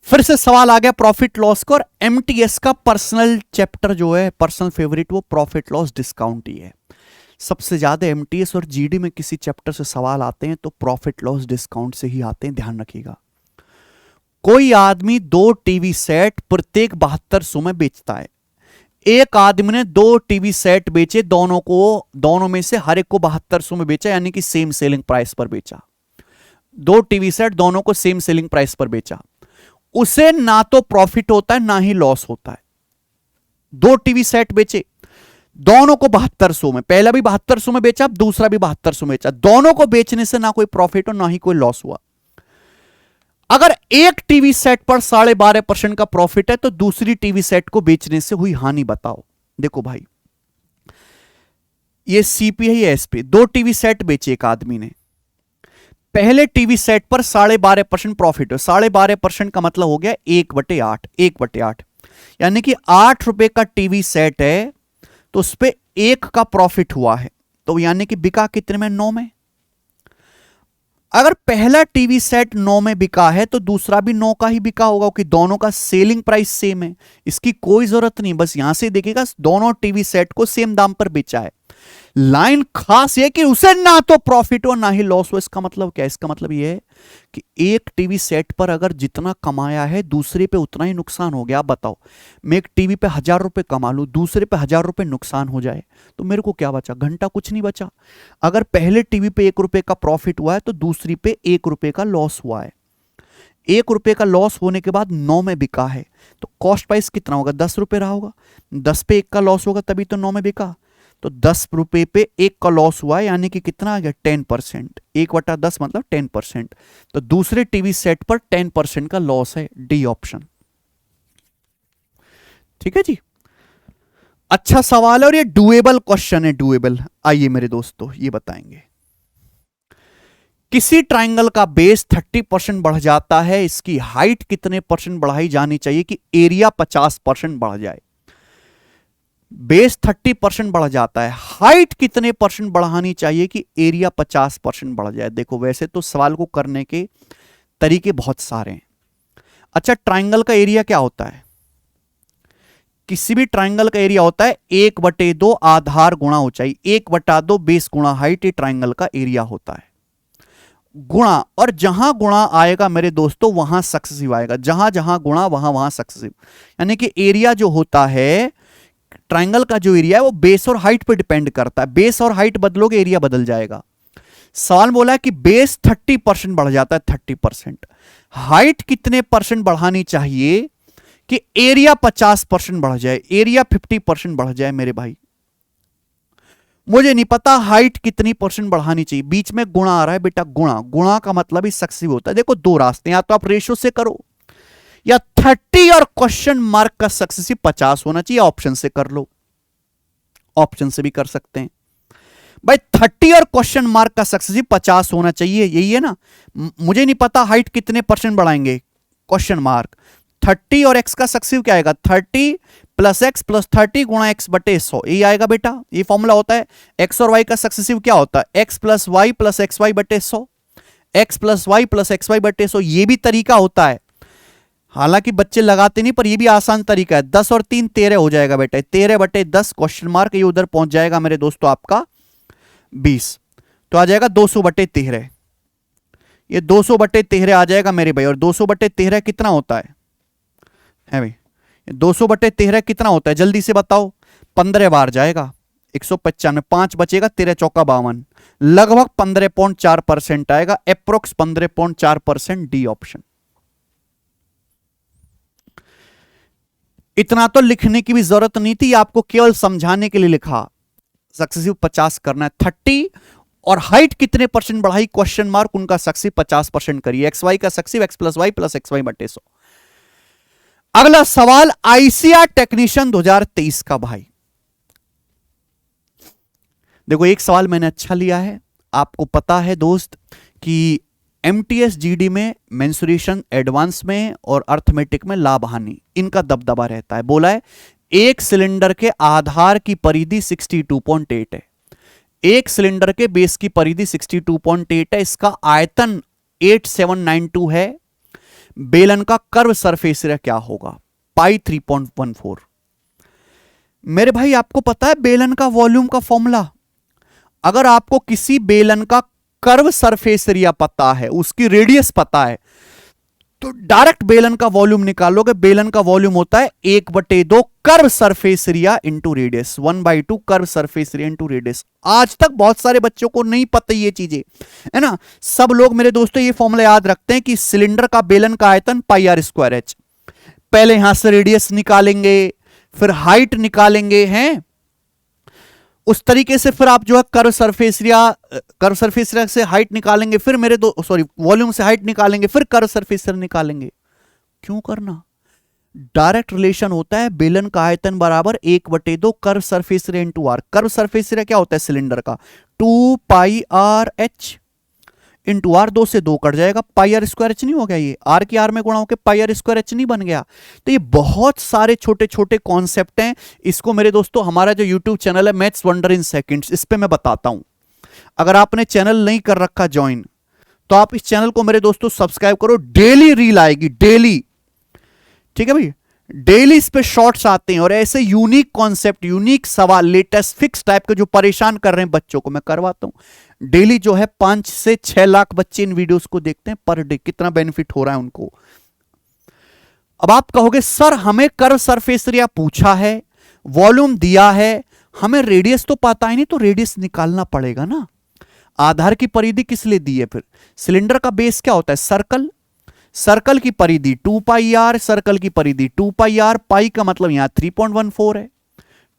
[SPEAKER 1] फिर से सवाल आ गया प्रॉफिट लॉस का, और एमटीएस का पर्सनल चैप्टर जो है, पर्सनल फेवरेट, वो प्रॉफिट लॉस डिस्काउंट ही है। सबसे ज्यादा एमटीएस और जीडी में किसी चैप्टर से सवाल आते हैं तो प्रॉफिट लॉस डिस्काउंट से ही आते हैं, ध्यान रखिएगा। कोई आदमी 2 टीवी सेट प्रत्येक 7200 में बेचता है। एक आदमी ने 2 टीवी सेट बेचे, दोनों में से हर एक को 7200 में बेचा, यानी कि सेम सेलिंग प्राइस पर बेचा। 2 टीवी सेट दोनों को सेम सेलिंग प्राइस पर बेचा, उसे ना तो प्रॉफिट होता है ना ही लॉस होता है। 2 टीवी सेट बेचे, दोनों को 7200 में, पहला भी 7200 में बेचा, दूसरा भी 7200 में बेचा, दोनों को बेचने से ना कोई प्रॉफिट और ना ही कोई लॉस हुआ। अगर एक टीवी सेट पर 12.5% का प्रॉफिट है तो दूसरी टीवी सेट को बेचने से हुई हानि बताओ। देखो भाई, ये सीपी है, ये एसपी, 2 टीवी सेट बेचे एक आदमी ने। पहले टीवी सेट पर 12.5% प्रॉफिट है, 12.5% का मतलब हो गया 1/8, 1/8, यानी कि 8 रुपए का टीवी सेट है तो उस पर 1 का प्रॉफिट हुआ है, तो यानी कि बिका कितने में? 9 में। अगर पहला टीवी सेट 9 में बिका है तो दूसरा भी 9 का ही बिका होगा, कि दोनों का सेलिंग प्राइस सेम है। इसकी कोई जरूरत नहीं, बस यहां से देखिएगा दोनों टीवी सेट को सेम दाम पर बेचा है। लाइन खास है कि उसे ना तो प्रॉफिट हो ना ही लॉस हो। इसका मतलब क्या है? इसका मतलब यह है कि एक टीवी सेट पर अगर जितना कमाया है दूसरे पे उतना ही नुकसान हो गया। आप बताओ, मैं एक टीवी पे 1000 रुपए कमा लूं, दूसरे पे 1000 रुपए नुकसान हो जाए तो मेरे को क्या बचा? घंटा कुछ नहीं बचा। अगर पहले टीवी पे 1 रुपए का प्रॉफिट हुआ है तो दूसरी पे 1 रुपए का लॉस हुआ है। 1 रुपए का लॉस होने के बाद 9 में बिका है तो कॉस्ट प्राइस कितना होगा? 10 रुपए रहा होगा। 10 पे 1 का लॉस होगा तभी तो 9 में बिका। तो 10 रुपए पे 1 का लॉस हुआ है, यानी कि कितना आ गया? 10%। 1/10 मतलब 10%। तो दूसरे टीवी सेट पर 10% का लॉस है। D option. ठीक है जी, अच्छा सवाल है और ये डुएबल क्वेश्चन है, डुएबल। आइए मेरे दोस्तों ये बताएंगे। किसी ट्राइंगल का बेस 30% बढ़ जाता है, इसकी हाइट कितने परसेंट बढ़ाई जानी चाहिए कि एरिया 50% बढ़ जाए? बेस 30% बढ़ जाता है, हाइट कितने परसेंट बढ़ानी चाहिए कि एरिया 50% बढ़ जाए? देखो वैसे तो सवाल को करने के तरीके बहुत सारे हैं। अच्छा, ट्राइंगल का एरिया क्या होता है? किसी भी ट्राइंगल का एरिया होता है 1/2 आधार गुणा ऊंचाई, 1/2 बेस गुणा हाइट, ये ट्राइंगल का एरिया होता है। गुणा, और जहां गुणा आएगा मेरे दोस्तों वहां सक्सेसिव आएगा। जहां जहां गुणा वहां वहां सक्सेसिव। यानी कि एरिया जो होता है, ट्राइंगल का जो एरिया है वो बेस और हाइट पर डिपेंड करता है। बेस और हाइट बदलोगे एरिया बदल जाएगा। सवाल बोला है कि बेस 30% बढ़ जाता है, 30%। हाइट कितने परसेंट बढ़ानी चाहिए कि एरिया 50% बढ़ जाए, एरिया 50% बढ़ जाए? मेरे भाई मुझे नहीं पता हाइट कितनी परसेंट बढ़ानी चाहिए। बीच में गुणा आ रहा है बेटा, गुणा। गुणा का मतलब ही सक्सेसिव होता है। देखो दो रास्ते हैं, या तो आप रेशो से करो या 30 और क्वेश्चन मार्क का सक्सेसिव 50 होना चाहिए, ऑप्शन से कर लो। ऑप्शन से भी कर सकते हैं भाई। 30 और क्वेश्चन मार्क का सक्सेसिव 50 होना चाहिए, यही है ना। मुझे नहीं पता हाइट कितने परसेंट बढ़ाएंगे, क्वेश्चन मार्क। 30 और x का सक्सेसिव क्या आएगा? 30 प्लस एक्स प्लस 30 गुणा एक्स बटे 100, यही आएगा बेटा। ये फॉर्मूला होता है। x और y का सक्सेसिव क्या होता है? x plus y plus x y बटे 100, x plus y plus x y बटे 100। ये भी तरीका होता है, हालांकि बच्चे लगाते नहीं, पर ये भी आसान तरीका है। 10 और 3 13 हो जाएगा बेटा, 13/10 क्वेश्चन मार्क, ये उधर पहुंच जाएगा मेरे दोस्तों आपका 20। तो आ जाएगा 200/13। ये 200/13 आ जाएगा मेरे भाई। और 200/13 कितना होता है भाई? 200/13 कितना होता है जल्दी से बताओ? 15 बार जाएगा, 195, 5 बचेगा, 13 चौका 52, लगभग 15.4% आएगा, अप्रोक्स 15.4%। D option. इतना तो लिखने की भी जरूरत नहीं थी, आपको केवल समझाने के लिए लिखा। सक्सेसिव 50 करना है। 30 और हाइट कितने परसेंट बढ़ाई? क्वेश्चन मार्क, उनका सक्सेसिव 50% करिए। एक्स वाई का successive x plus y plus x y बटे 100। अगला सवाल आईसीआर टेक्नीशियन 2023 का भाई। देखो एक सवाल मैंने अच्छा लिया है। आपको पता है दोस्त कि एमटीएस जीडी में मेंसुरेशन एडवांस में और अर्थमेटिक में लाभ हानि इनका दबदबा रहता है। बोला है एक सिलेंडर के आधार की परिधि 62.8 है, एक सिलेंडर के बेस की परिधि 62.8 है, इसका आयतन 8792 है। बेलन का कर्व सरफेस एरिया क्या होगा? पाई 3.14। मेरे भाई आपको पता है बेलन का वॉल्यूम का फॉर्मूला? अगर आपको किसी बेलन का कर्व सरफेस एरिया पता है, उसकी रेडियस पता है, तो डायरेक्ट बेलन का वॉल्यूम निकालोगे। बेलन का वॉल्यूम होता है 1/2 curve surface area into radius, 1/2 curve surface area into radius. आज तक बहुत सारे बच्चों को नहीं पता ये चीजें, है ना। सब लोग मेरे दोस्तों ये फॉर्मूला याद रखते हैं कि सिलेंडर का बेलन का आयतन πr²h। पहले यहां से रेडियस निकालेंगे, फिर हाइट निकालेंगे, हैं उस तरीके से फिर आप जो है कर्व सरफेस एरिया से हाइट निकालेंगे, फिर मेरे वॉल्यूम से हाइट निकालेंगे, फिर कर्व सरफेस एरिया निकालेंगे। क्यों करना? डायरेक्ट रिलेशन होता है बेलन का आयतन बराबर 1/2 curve surface area into r. Curve surface area क्या होता है सिलेंडर का? 2πrh into are. 2 से 2 कट जाएगा, πr²h नहीं हो गया? ये आर की आर में गुणा होकर πr²h नहीं बन गया? तो ये बहुत सारे छोटे छोटे कॉन्सेप्ट हैं। इसको मेरे दोस्तों हमारा जो यूट्यूब चैनल है मैथ्स वंडर इन सेकंड्स, इस पे मैं बताता हूं। अगर आपने चैनल नहीं कर रखा ज्वाइन, तो आप इस चैनल को मेरे दोस्तों सब्सक्राइब करो, डेली रील आएगी, डेली। ठीक है भाई, डेली इस पे शॉर्ट्स आते हैं और ऐसे यूनिक कॉन्सेप्ट, यूनिक सवाल, लेटेस्ट फिक्स टाइप के जो परेशान कर रहे हैं बच्चों को, मैं करवाता हूं डेली। जो है 5 से 6 लाख बच्चे इन वीडियोस को देखते हैं पर डे, कितना बेनिफिट हो रहा है उनको। अब आप कहोगे सर हमें कर्व सरफेस एरिया पूछा है, वॉल्यूम दिया है, हमें रेडियस तो पता ही नहीं, तो रेडियस निकालना पड़ेगा ना। आधार की परिधि किस लिए दी है फिर? सिलेंडर का बेस क्या होता है? सर्कल। सर्कल की परिधि 2 पाई आर, सर्कल की परिधि 2 पाई आर, पाई का मतलब यहां 3.14 है,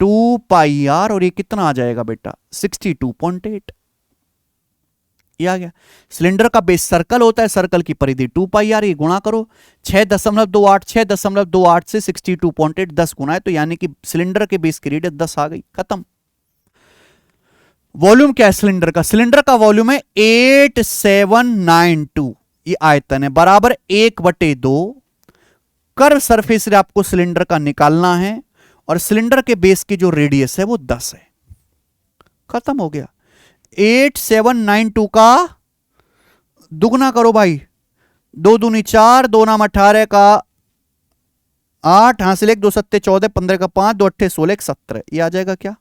[SPEAKER 1] 2 पाई आर, और ये कितना आ जाएगा बेटा? 62.8। ये आ गया। सिलेंडर का बेस सर्कल होता है, सर्कल की परिधि 2 पाई आर, ये गुणा करो 6.28, 6.28 से 62.8 10 गुना है, तो यानी कि सिलेंडर के बेस की रेडियस 10 आ गई, खत्म। वॉल्यूम क्या है सिलेंडर का? सिलेंडर का वॉल्यूम है 8792, ये आयतन है, बराबर 1/2। कर्व सरफेस एरिया आपको सिलेंडर का निकालना है और सिलेंडर के बेस की जो रेडियस है वो 10 है, खत्म हो गया। 8792 का दुगना करो भाई, 2 दूनी 4, 2 नाम 18 का 8, हासिल 1, 2 सत्ते 14, 15 का 5, 2 अट्ठे 16, 1 17, ये आ जाएगा क्या?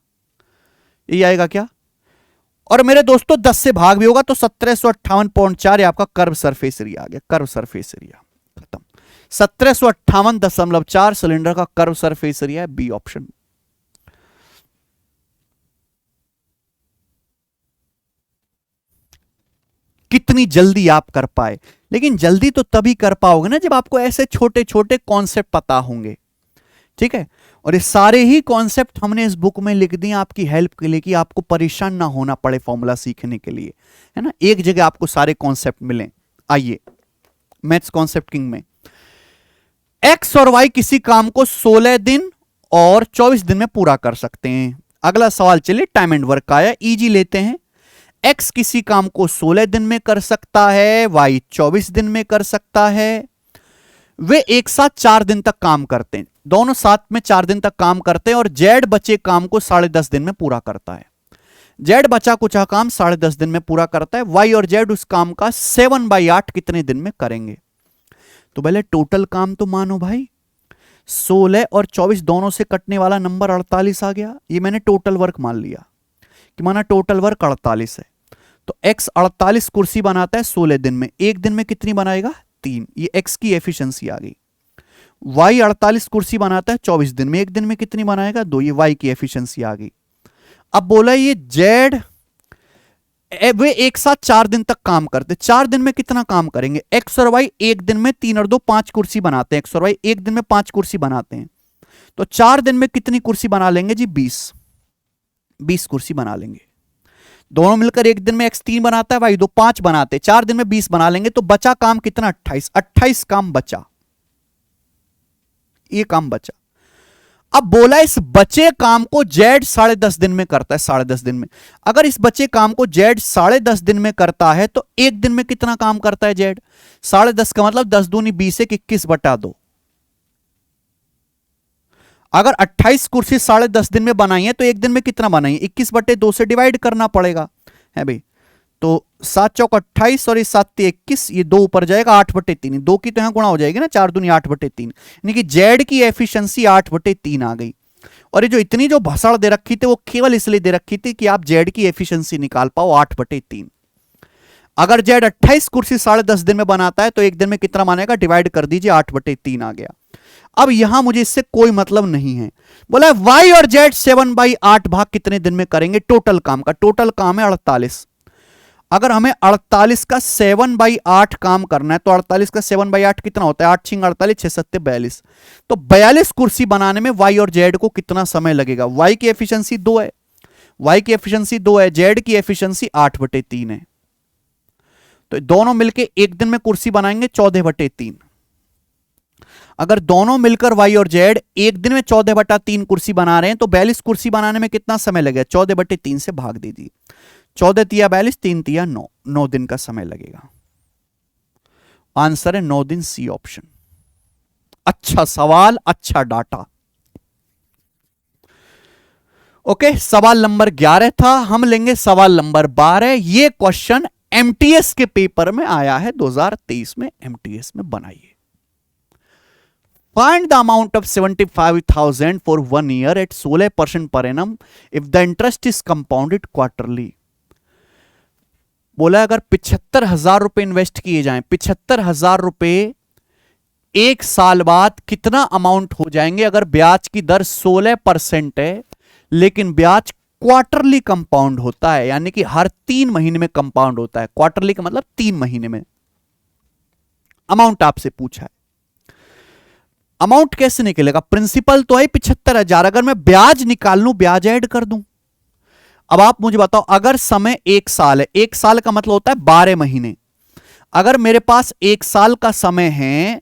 [SPEAKER 1] ये आएगा क्या? और मेरे दोस्तों 10 से भाग भी होगा तो 1758.4 आपका कर्व सरफेस एरिया आ गया, कर्व सरफेस एरिया, खत्म। 1758.4 सिलेंडर का कर्व सरफेस एरिया है, बी ऑप्शन। कितनी जल्दी आप कर पाए, लेकिन जल्दी तो तभी कर पाओगे ना जब आपको ऐसे छोटे छोटे कॉन्सेप्ट पता होंगे, ठीक है। और ये सारे ही कॉन्सेप्ट हमने इस बुक में लिख दिए आपकी हेल्प के लिए, कि आपको परेशान ना होना पड़े फॉर्मूला सीखने के लिए, है ना। एक जगह आपको सारे कॉन्सेप्ट मिलें। आइए मैथ्स कॉन्सेप्ट किंग में, एक्स और वाई किसी काम को 16 दिन और 24 दिन में पूरा कर सकते हैं। अगला सवाल चलिए टाइम एंड वर्क का आया, इजी लेते हैं। एक्स किसी काम को 16 दिन में कर सकता है, वाई 24 दिन में कर सकता है। वे एक साथ 4 दिन तक काम करते हैं, दोनों साथ में 4 दिन तक काम करते हैं, और जेड बचे काम को 10.5 दिन में पूरा करता है। जेड बचा कुचा काम 10.5 दिन में पूरा करता है। वाई और जेड उस काम का 7/8 कितने दिन में करेंगे? तो पहले टोटल काम तो मानो भाई, 16 और 24 दोनों से कटने वाला नंबर 48 आ गया। ये मैंने टोटल वर्क मान लिया कि माना टोटल वर्क 48 है, तो x 48 कुर्सी बनाता है 16 दिन में, एक दिन में कितनी बनाएगा? 3। ये x की एफिशिएंसी आ गई। y 48 कुर्सी बनाता है 24 दिन में, एक दिन में कितनी बनाएगा? 2। ये y की एफिशिएंसी आ गई। अब बोला ये z, वे एक साथ 4 दिन तक काम करते, 4 दिन में कितना काम करेंगे? x और y एक दिन में 3 और 2 5 कुर्सी बनाते हैं, x और y एक दिन में 5 कुर्सी बनाते हैं, तो 4 दिन में कितनी कुर्सी बना लेंगे जी? 20 कुर्सी बना लेंगे। दोनों मिलकर एक दिन में x 3 बनाता है, y 2 5 बनाते, 4 दिन में 20 बना लेंगे, तो बचा काम कितना? 28 काम बचा, ये काम बचा। अब बोला इस बचे काम को जेड 10.5 दिन में करता है, 10.5 दिन में। अगर इस बचे काम को जेड 10.5 दिन में करता है तो एक दिन में कितना काम करता है जेड? 10.5 का मतलब 10 दूनी 20, 21/2। अगर 28 कुर्सी 10.5 दिन में बनाई है तो एक दिन में कितना बनाई है? 21/2 से डिवाइड करना पड़ेगा, है भाई। तो 7 चौक 28 और 7 21, ये 2 ऊपर जाएगा, 8/3। 2 की तो यहां गुणा हो जाएगी ना, 4 दूनी 8/3, यानी कि जेड की एफिशिएंसी 8/3 आ गई। और ये जो इतनी जो भसड़ दे रखी थी वो केवल इसलिए दे रखी थी कि आप जेड की एफिशिएंसी निकाल पाओ, 8/3। अगर जेड 28 कुर्सी 10.5 दिन में बनाता है तो एक दिन में कितना बनेगा? डिवाइड कर दीजिए, 8/3 आ गया। अब यहां मुझे इससे कोई मतलब नहीं है। बोला वाई और जेड 7/8 भाग कितने दिन में करेंगे? टोटल काम का, टोटल काम है 48। अगर हमें 48 का 7/8 काम करना है तो 48 का 7/8 कितना होता है? 8 छिंग 48, 6 सत्ते 42। तो 42 कुर्सी बनाने में वाई और जेड को कितना समय लगेगा? वाई की एफिशिएंसी 2 है, वाई की एफिशिएंसी 2 है, जेड की एफिशिएंसी 8/3 है। तो दोनों मिलकर एक दिन में कुर्सी बनाएंगे 14/3। अगर दोनों मिलकर वाई और जेड एक दिन में 14/3 कुर्सी बना रहे हैं तो 42 कुर्सी बनाने में कितना समय लगेगा? 14/3 से भाग दीजिए, 14 तिया 42, 3 तिया 9, 9 दिन का समय लगेगा। आंसर है 9 दिन, सी ऑप्शन। अच्छा सवाल, अच्छा डाटा। ओके, सवाल नंबर 11 था, हम लेंगे सवाल नंबर 12। ये क्वेश्चन एमटीएस के पेपर में आया है 2023 में, एमटीएस में बनाइए। Find the amount of 75,000 for 1 year at 16% per annum if the interest is compounded quarterly. बोला अगर 75,000 रुपए इन्वेस्ट किए जाएं, 75,000 रुपए एक साल बाद कितना अमाउंट हो जाएंगे अगर ब्याज की दर 16% है, लेकिन ब्याज क्वार्टरली कंपाउंड होता है, यानी कि हर 3 महीने में कंपाउंड होता है। क्वार्टरली का मतलब 3 महीने में। अमाउंट आपसे पूछा है, अमाउंट कैसे निकलेगा? प्रिंसिपल तो है 75,000, अगर मैं ब्याज निकाल लूं, ब्याज ऐड कर दूं। अब आप मुझे बताओ, अगर समय 1 साल है, 1 साल का मतलब होता है 12 महीने। अगर मेरे पास 1 साल का समय है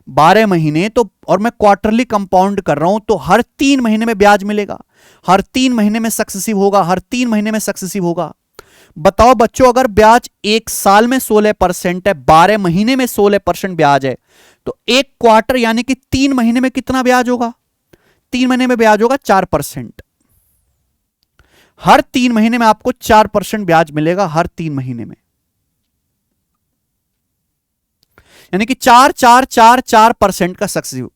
[SPEAKER 1] 12 महीने, तो और मैं क्वार्टरली कंपाउंड कर रहा हूं, तो हर 3 महीने में ब्याज मिलेगा, हर 3 महीने में सक्सेसिव होगा, हर 3 महीने में सक्सेसिव होगा। बताओ बच्चों, अगर ब्याज 1 साल में 16% है, 12 महीने में 16% ब्याज है, तो एक क्वार्टर यानी कि 3 महीने में कितना ब्याज होगा? 3 महीने में ब्याज होगा 4%। हर 3 महीने में आपको 4% ब्याज मिलेगा, हर 3 महीने में, यानी कि 4 का सक्सेसिव।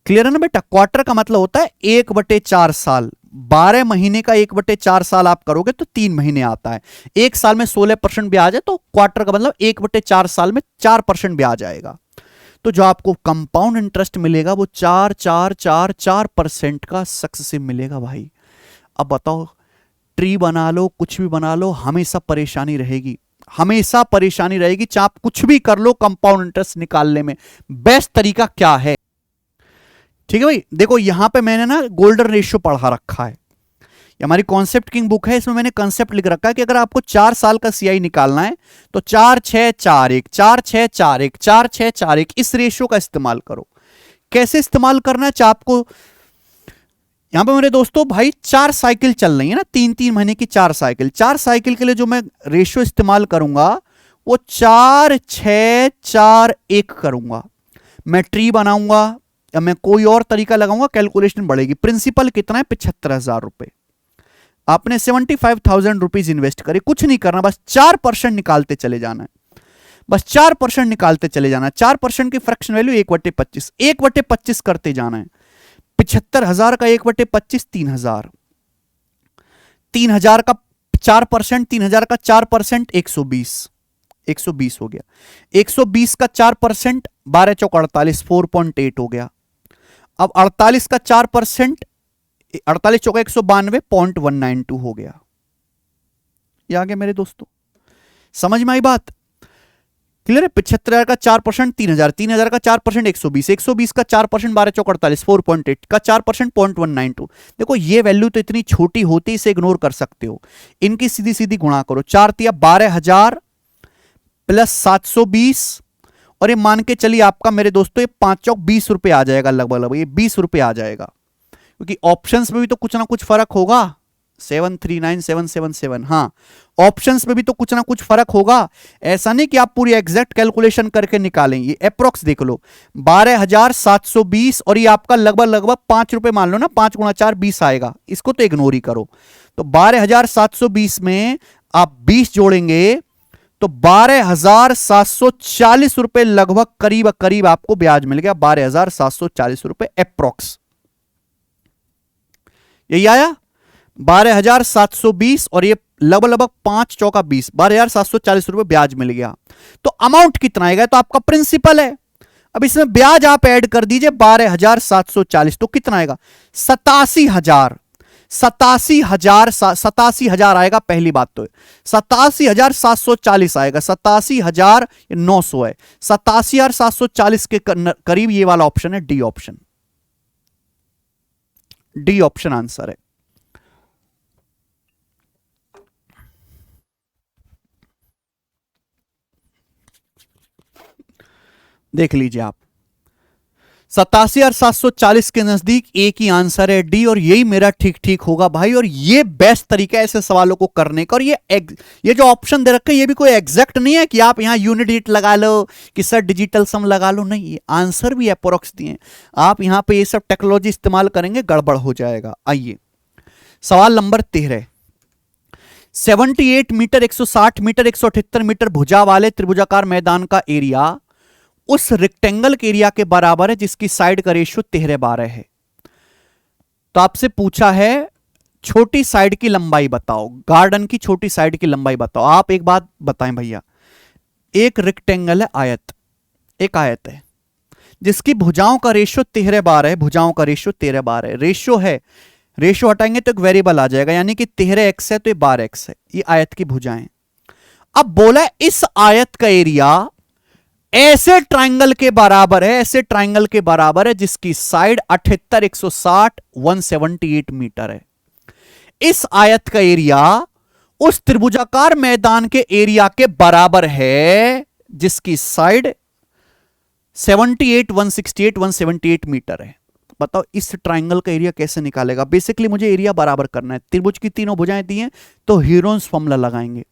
[SPEAKER 1] क्लियर है ना बेटा? क्वार्टर का मतलब होता है 1/4 साल। 12 महीने का 1/4 साल आप करोगे तो 3 महीने आता है। 1 साल में 16% ब्याज है, तो क्वार्टर का मतलब 1/4 साल में 4% ब्याज आएगा। तो जो आपको कंपाउंड इंटरेस्ट मिलेगा वो 4 का सक्सेसिव मिलेगा भाई। अब बताओ, ट्री बना लो, कुछ भी बना लो, हमेशा परेशानी रहेगी, हमेशा परेशानी रहेगी। चाहे आप कुछ भी कर लो, कंपाउंड इंटरेस्ट निकालने में बेस्ट तरीका क्या है? ठीक है भाई, देखो यहां पे मैंने ना गोल्डन रेशियो पढ़ा रखा है, ये हमारी कॉन्सेप्ट किंग बुक है, इसमें मैंने कॉन्सेप्ट लिख रखा है कि अगर आपको 4 साल का सीआई निकालना है तो 4-6-4-1 4-6-4-1 4-6-4-1 इस रेशियो का इस्तेमाल करो। कैसे इस्तेमाल करना है? चाहे आपको यहां पे मेरे दोस्तों भाई 4 साइकिल चल रही है ना, 3-3 महीने की 4 साइकिल, 4 साइकिल के लिए जो मैं रेशियो इस्तेमाल करूंगा वो 4-6-4-1 करूंगा। मैं ट्री बनाऊंगा या मैं कोई और तरीका लगाऊंगा, कैलकुलेशन बढ़ेगी। प्रिंसिपल कितना है? 75,000 रुपए। आपने 75,000 रुपीज इन्वेस्ट करे, कुछ नहीं करना, बस 4% निकालते चले जाना है, बस 4% निकालते चले जाना है। 4% की फ्रैक्शन वैल्यू 1/25, 1/25 करते जाना है। 75,000 का 1/25 3,000, 3,000 का 4%, 3,000 का 4% 120, 120 हो गया। 120 का 4% 12 चौक 48, 4.8 हो गया। अब 48 का 4%, 48 चौका 192, 0.192 हो गया। ये आ गया मेरे दोस्तों, समझ में आई बात? क्लियर है? 75,000 का 4% 3,000, 3,000 का 4% 120, 120 का 4% 12 चौक 48, 4.8 का 4% 0.192। देखो ये वैल्यू तो इतनी छोटी होती, इसे इग्नोर कर सकते हो, इनकी सीधी सीधी गुणा करो। 4×3=12,000 प्लस 720, और ये मान के चलिए आपका मेरे दोस्तों ये 5 चौक 20 रुपए आ जाएगा, लगभग ये 20 रुपए आ जाएगा, क्योंकि ऑप्शंस में भी तो कुछ ना कुछ फर्क होगा। 739,777, हाँ ऑप्शंस में भी तो कुछ ना कुछ फर्क होगा। ऐसा नहीं कि आप पूरी एग्जैक्ट कैलकुलेशन करके निकालें, ये अप्रोक्स देख लो। 12,720 और ये आपका लगभग 5 रुपए मान लो ना, 5 × 4 20 आएगा, इसको तो इग्नोर ही करो। तो 12,720 में आप 20 जोड़ेंगे तो 12,740 रुपए लगभग करीब करीब आपको ब्याज मिल गया, 12,740 रुपए अप्रोक्स। यही आया 12,720 और ये लगभग 5 चौका 20, 12,740 रुपए ब्याज मिल गया। तो अमाउंट कितना आएगा? तो आपका प्रिंसिपल है, अब इसमें ब्याज आप ऐड कर दीजिए 12,740, तो कितना आएगा? 87,000, 87,000 आएगा। पहली बात तो 87,740 आएगा, 87,900 है, 87,740 के करीब ये वाला ऑप्शन है, D option, D option answer है। देख लीजिए आप, 87,740 के नजदीक एक ही आंसर है, डी, और यही मेरा ठीक ठीक होगा भाई। और ये बेस्ट तरीका है ऐसे सवालों को करने का। और ये जो ऑप्शन दे रखे ये भी कोई एग्जैक्ट नहीं है कि आप यहां यूनिट डिजिट लगा लो कि सर डिजिटल सम लगा लो, नहीं, ये आंसर भी अप्रोक्स दिए। आप यहां पे ये सब टेक्नोलॉजी इस्तेमाल करेंगे गड़बड़ हो जाएगा। आइए सवाल नंबर 13, 78 मीटर, 160 मीटर, 178 मीटर भुजा वाले त्रिभुजाकार मैदान का एरिया उस रेक्टेंगल के एरिया के बराबर है जिसकी साइड का रेशियो 13/12 है। तो आपसे पूछा है छोटी साइड की लंबाई बताओ, गार्डन की छोटी साइड की लंबाई बताओ। आप एक बात बताएं भैया, एक रेक्टेंगल है, आयत, एक आयत है जिसकी भुजाओं का रेशियो 13/12 है, भुजाओं का रेशियो 13/12 है, रेशियो है, रेशियो हटाएंगे तो एक वेरिएबल आ जाएगा, यानी कि 13x है तो ये 12x है, ये आयत की भुजाएं। अब बोला इस आयत का एरिया ऐसे ट्राइंगल के बराबर है, ऐसे ट्राइंगल के बराबर है जिसकी साइड 78, 160, 178 मीटर है। इस आयत का एरिया उस त्रिभुजाकार मैदान के एरिया के बराबर है जिसकी साइड 78, 168, 178 मीटर है। बताओ इस ट्राइंगल का एरिया कैसे निकालेगा? बेसिकली मुझे एरिया बराबर करना है, त्रिभुज की तीनों भुजाएं दी हैं तो हीरोन्स फॉर्मूला लगाएंगे,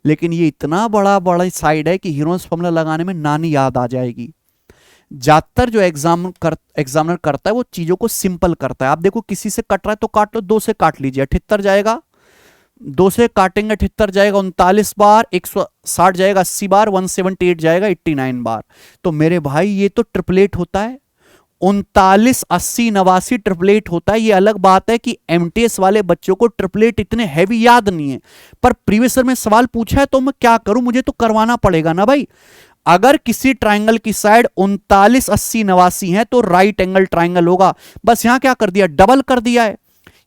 [SPEAKER 1] लेकिन ये इतना बड़ा साइड है कि हीरोन्स फॉर्मूला लगाने में नानी याद आ जाएगी। ज्यादातर जो एग्जामिनर करता है वो चीजों को सिंपल करता है। आप देखो किसी से कट रहा है तो काट लो, 2 से काट लीजिए, 78 जाएगा, 2 से काटेंगे 78 जाएगा 39 बार, 160 जाएगा 80 बार, 178 जाएगा 89 बार। तो मेरे भाई ये तो ट्रिपलेट होता है, 39, 80, 89 ट्रिपलेट होता है। ये अलग बात है कि एमटीएस वाले बच्चों को ट्रिपलेट इतने हैवी याद नहीं है, पर प्रीवियस ईयर में सवाल पूछा है तो मैं क्या करूं, मुझे तो करवाना पड़ेगा ना भाई। अगर किसी ट्राइंगल की साइड 39, 80, 89 है तो राइट एंगल ट्राइंगल होगा। बस यहां क्या कर दिया, डबल कर दिया है,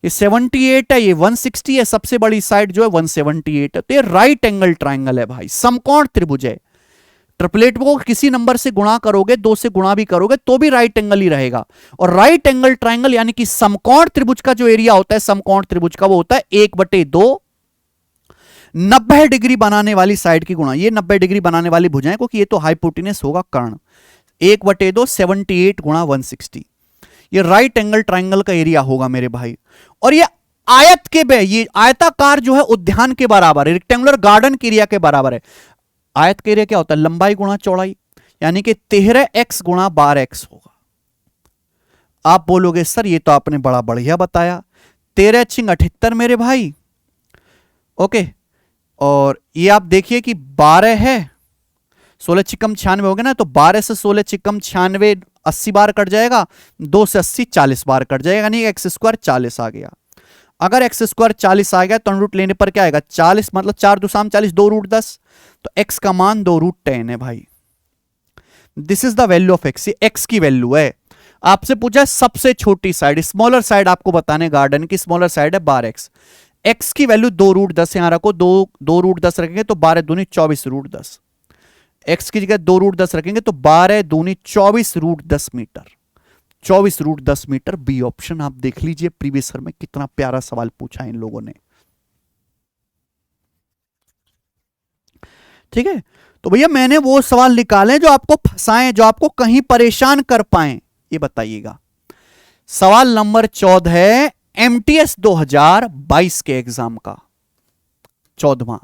[SPEAKER 1] ये 78 है, ये 160 है, सबसे बड़ी साइड जो है 178 है, तो ये राइट एंगल ट्राइंगल है भाई, समकोण त्रिभुज है। ट्रिपलेट को किसी नंबर से गुणा करोगे, 2 से गुणा भी करोगे तो भी राइट एंगल ही रहेगा। और राइट एंगल ट्राइंगल यानी कि समकोण त्रिभुज का जो एरिया होता है समकोण त्रिभुज का, वो होता है 1/2 90 डिग्री बनाने वाली साइड की गुणा। ये 90 डिग्री बनाने वाली भुजाएं, क्योंकि ये तो हाइपोटेनस होगा कर्ण, 1/2 78 गुणा 160, ये राइट एंगल ट्राइंगल का एरिया होगा मेरे भाई। और ये आयत के ये आयताकार जो है उद्यान के बराबर है, रेक्टेंगुलर गार्डन के एरिया के बराबर है। आयत के एरिया क्या होता है, लंबाई गुणा चौड़ाई, यानी कि 13x गुणा 12x होगा। आप बोलोगे सर ये तो आपने बड़ा बढ़िया बताया, 13 छिंग 78 मेरे भाई, ओके। और ये आप देखिए कि 12 है, 16 छिकम 96 हो गया ना, तो 12 से 16 छिकम 96 80 बार कट जाएगा, 2 से 80 40 बार कट जाएगा, यानी x स्क्वायर 40 आ गया। अगर x स्क्वायर 40 आ गया तो रूट लेने पर क्या आएगा, 40 मतलब 4 2 40, 2 रूट 10, तो x का मान 2 रूट 10 है भाई। This is the value of x, ये x की वैल्यू है। आपसे पूछा सबसे छोटी साइड, स्मॉलर साइड आपको बताने, गार्डन की स्मॉलर साइड है 12x, x की वैल्यू 2 रूट 10 यहां रखो, 2 रूट 10 रखेंगे तो 12 दूनी 24 रूट 10, x की जगह 2 रूट 10 रखेंगे तो 12 दूनी 24 root 10 metre, 24 root 10 metre B option. आप देख लीजिए प्रीवियस ईयर में कितना प्यारा सवाल पूछा इन लोगों ने, ठीक है। तो भैया मैंने वो सवाल निकाले जो आपको फंसाएं, जो आपको कहीं परेशान कर पाए, ये बताइएगा। सवाल नंबर 14 है एमटीएस 2022 के एग्जाम का 14वां।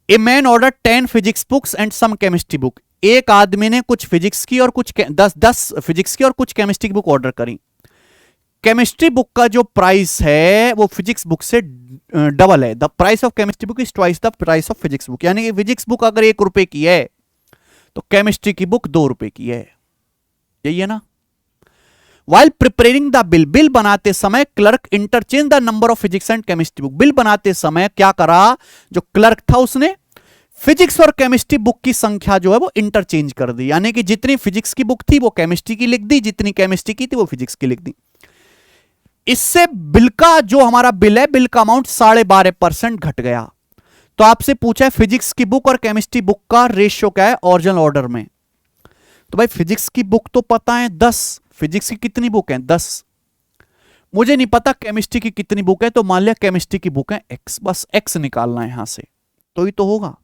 [SPEAKER 1] A man order 10 physics books and some chemistry book. एक आदमी ने कुछ फिजिक्स की और कुछ 10 फिजिक्स की और कुछ केमिस्ट्री की बुक ऑर्डर करी। केमिस्ट्री बुक का जो प्राइस है वो फिजिक्स बुक से डबल है, the price of chemistry book is twice the price of physics book, यानी कि फिजिक्स बुक अगर 1 रुपए की है तो केमिस्ट्री की बुक 2 रुपए की है, यही है ना। While preparing the bill, bill बनाते समय clerk interchange the number of physics and chemistry book. Bill बनाते समय क्या करा, जो क्लर्क था उसने फिजिक्स और केमिस्ट्री बुक की संख्या जो है वो इंटरचेंज कर दी, यानी कि जितनी फिजिक्स की बुक थी वो केमिस्ट्री की लिख दी, जितनी केमिस्ट्री की थी वो फिजिक्स की लिख दी। इससे बिल का जो हमारा बिल है, बिल का अमाउंट 12.5% घट गया। तो आपसे पूछा है फिजिक्स की बुक और केमिस्ट्री बुक का रेशियो क्या है ओरिजिनल ऑर्डर में। तो भाई फिजिक्स की बुक तो पता है 10, फिजिक्स की कितनी बुक है 10, मुझे नहीं पता केमिस्ट्री की कितनी बुक है, तो मान लिया केमिस्ट्री की बुक है x, बस x निकालना है यहां से, तो ही तो होगा।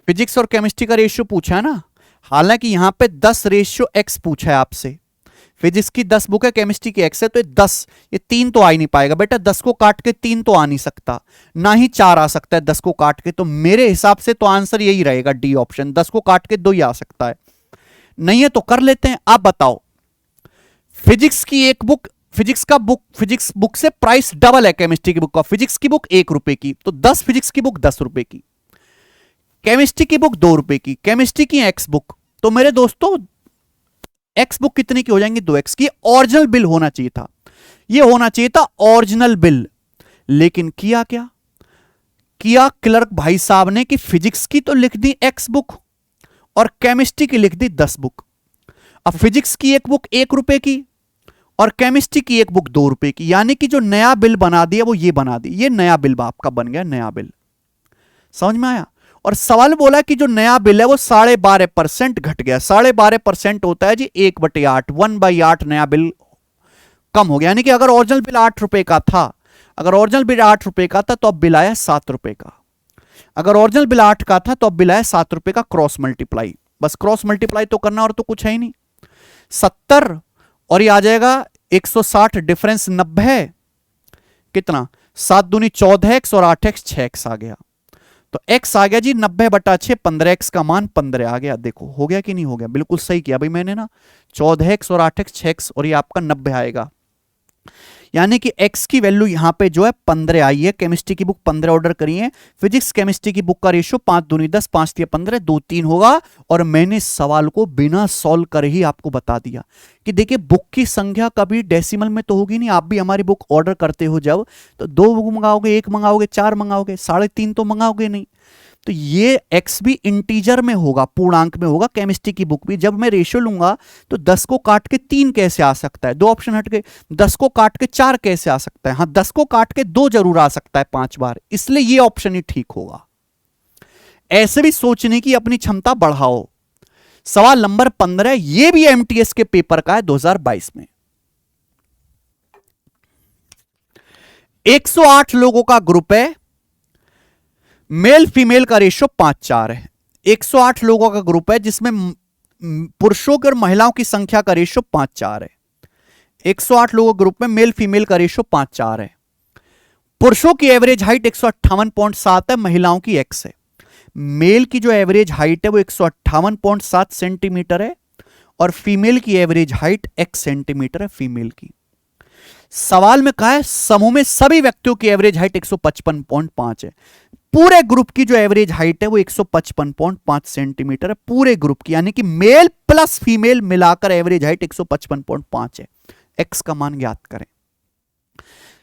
[SPEAKER 1] फिजिक्स और केमिस्ट्री का रेशियो पूछा है ना, हालांकि यहां पे 10 रेशियो x पूछा है आपसे। फिजिक्स की 10 बुक है, केमिस्ट्री की x है, तो ये 10, ये 3 तो आ ही नहीं पाएगा बेटा, 10 को काट के 3 तो आ नहीं सकता, ना ही 4 आ सकता है 10 को काट के। तो मेरे हिसाब से तो आंसर यही रहेगा डी ऑप्शन, 10 को काट के 2 ही आ सकता है। नहीं है तो कर लेते हैं। आप बताओ फिजिक्स की एक बुक फिजिक्स बुक से प्राइस डबल है केमिस्ट्री की बुक का। फिजिक्स की बुक 1 रुपए की, तो 10 फिजिक्स की बुक 10 रुपए की। केमिस्ट्री की बुक 2 रुपए की, केमिस्ट्री की एक्स बुक, तो मेरे दोस्तों एक्स बुक कितने की हो जाएंगी? 2x की। ओरिजिनल बिल होना चाहिए था, ये होना चाहिए था ओरिजिनल बिल। लेकिन किया क्या किया क्लर्क भाई साहब ने कि फिजिक्स की तो लिख दी एक्स बुक और केमिस्ट्री की लिख दी 10 बुक। अब फिजिक्स की एक बुक 1 रुपए की और केमिस्ट्री की एक बुक 2 रुपए की, यानी कि जो नया बिल बना दिया वो ये बना दी, ये नया बिल आपका बन गया, नया बिल। समझ में आया? और सवाल बोला कि जो नया बिल है वो 12.5% घट गया। 12.5% होता है जी 1/8, 1/8 नया बिल कम हो गया। यानी कि अगर ओरिजिनल बिल 8 रुपए का था, अगर ओरिजिनल बिल 8 रुपए का था तो अब बिल आया 7 रुपए का। अगर ओरिजिनल बिल 8 का था तो अब बिल आया 7 रुपए का। क्रॉस मल्टीप्लाई, बस क्रॉस मल्टीप्लाई तो करना और तो कुछ है ही नहीं। 70 और ये आ जाएगा 160, डिफरेंस 90 है। कितना? 7 दूनी 14x और 8x 6x आ गया। तो x आ गया जी 90/6, 15x का मान 15 आ गया। देखो हो गया कि नहीं हो गया? बिल्कुल सही किया भाई मैंने ना। 14x और 8x 6x और ये आपका 90 आएगा। यानी कि x की वैल्यू यहां पे जो है 15 आई है। केमिस्ट्री की बुक 15 ऑर्डर करी है। फिजिक्स केमिस्ट्री की बुक का रेशियो 5 दूनी 10, 5 तिया 15, 2 3 होगा। और मैंने सवाल को बिना सॉल्व करे ही आपको बता दिया कि देखिए बुक की संख्या कभी डेसिमल में तो होगी नहीं। आप भी हमारी बुक ऑर्डर करते हो जब, तो 2 बुक मंगाओगे, 1 मंगाओगे, 4 मंगाओगे, 3.5 तो मंगाओगे नहीं। तो ये x भी इंटीजर में होगा, पूर्णांक में होगा। केमिस्ट्री की बुक भी जब मैं रेशियो लूंगा तो 10 को काट के 3 कैसे आ सकता है? 2 ऑप्शन हट गए। 10 को काट के 4 कैसे आ सकता है? हाँ 10 को काट के 2 जरूर आ सकता है 5 बार, इसलिए ये ऑप्शन ही ठीक होगा। ऐसे भी सोचने की अपनी क्षमता बढ़ाओ। सवाल नंबर 15, ये भी एमटीएस के पेपर का है 2022 में। 108 लोगों का ग्रुप है, मेल फीमेल का रेशियो 5:4 है। 108 लोगों का ग्रुप है जिसमें पुरुषों और महिलाओं की संख्या का रेशियो 5:4 है। 108 लोगों के ग्रुप में मेल फीमेल का रेशियो 5:4 है। पुरुषों की एवरेज हाइट 158.7 है, महिलाओं की x है। मेल की जो एवरेज हाइट है वो 158.7 सेंटीमीटर है और फीमेल की एवरेज हाइट x सेंटीमीटर है फीमेल की। सवाल में कहा है समूह में सभी व्यक्तियों की एवरेज हाइट 155.5 है। पूरे ग्रुप की जो एवरेज हाइट है वो 155.5 सेंटीमीटर है पूरे ग्रुप की, यानी कि मेल प्लस फीमेल मिलाकर एवरेज हाइट 155.5 है। एक्स का मान ज्ञात करें।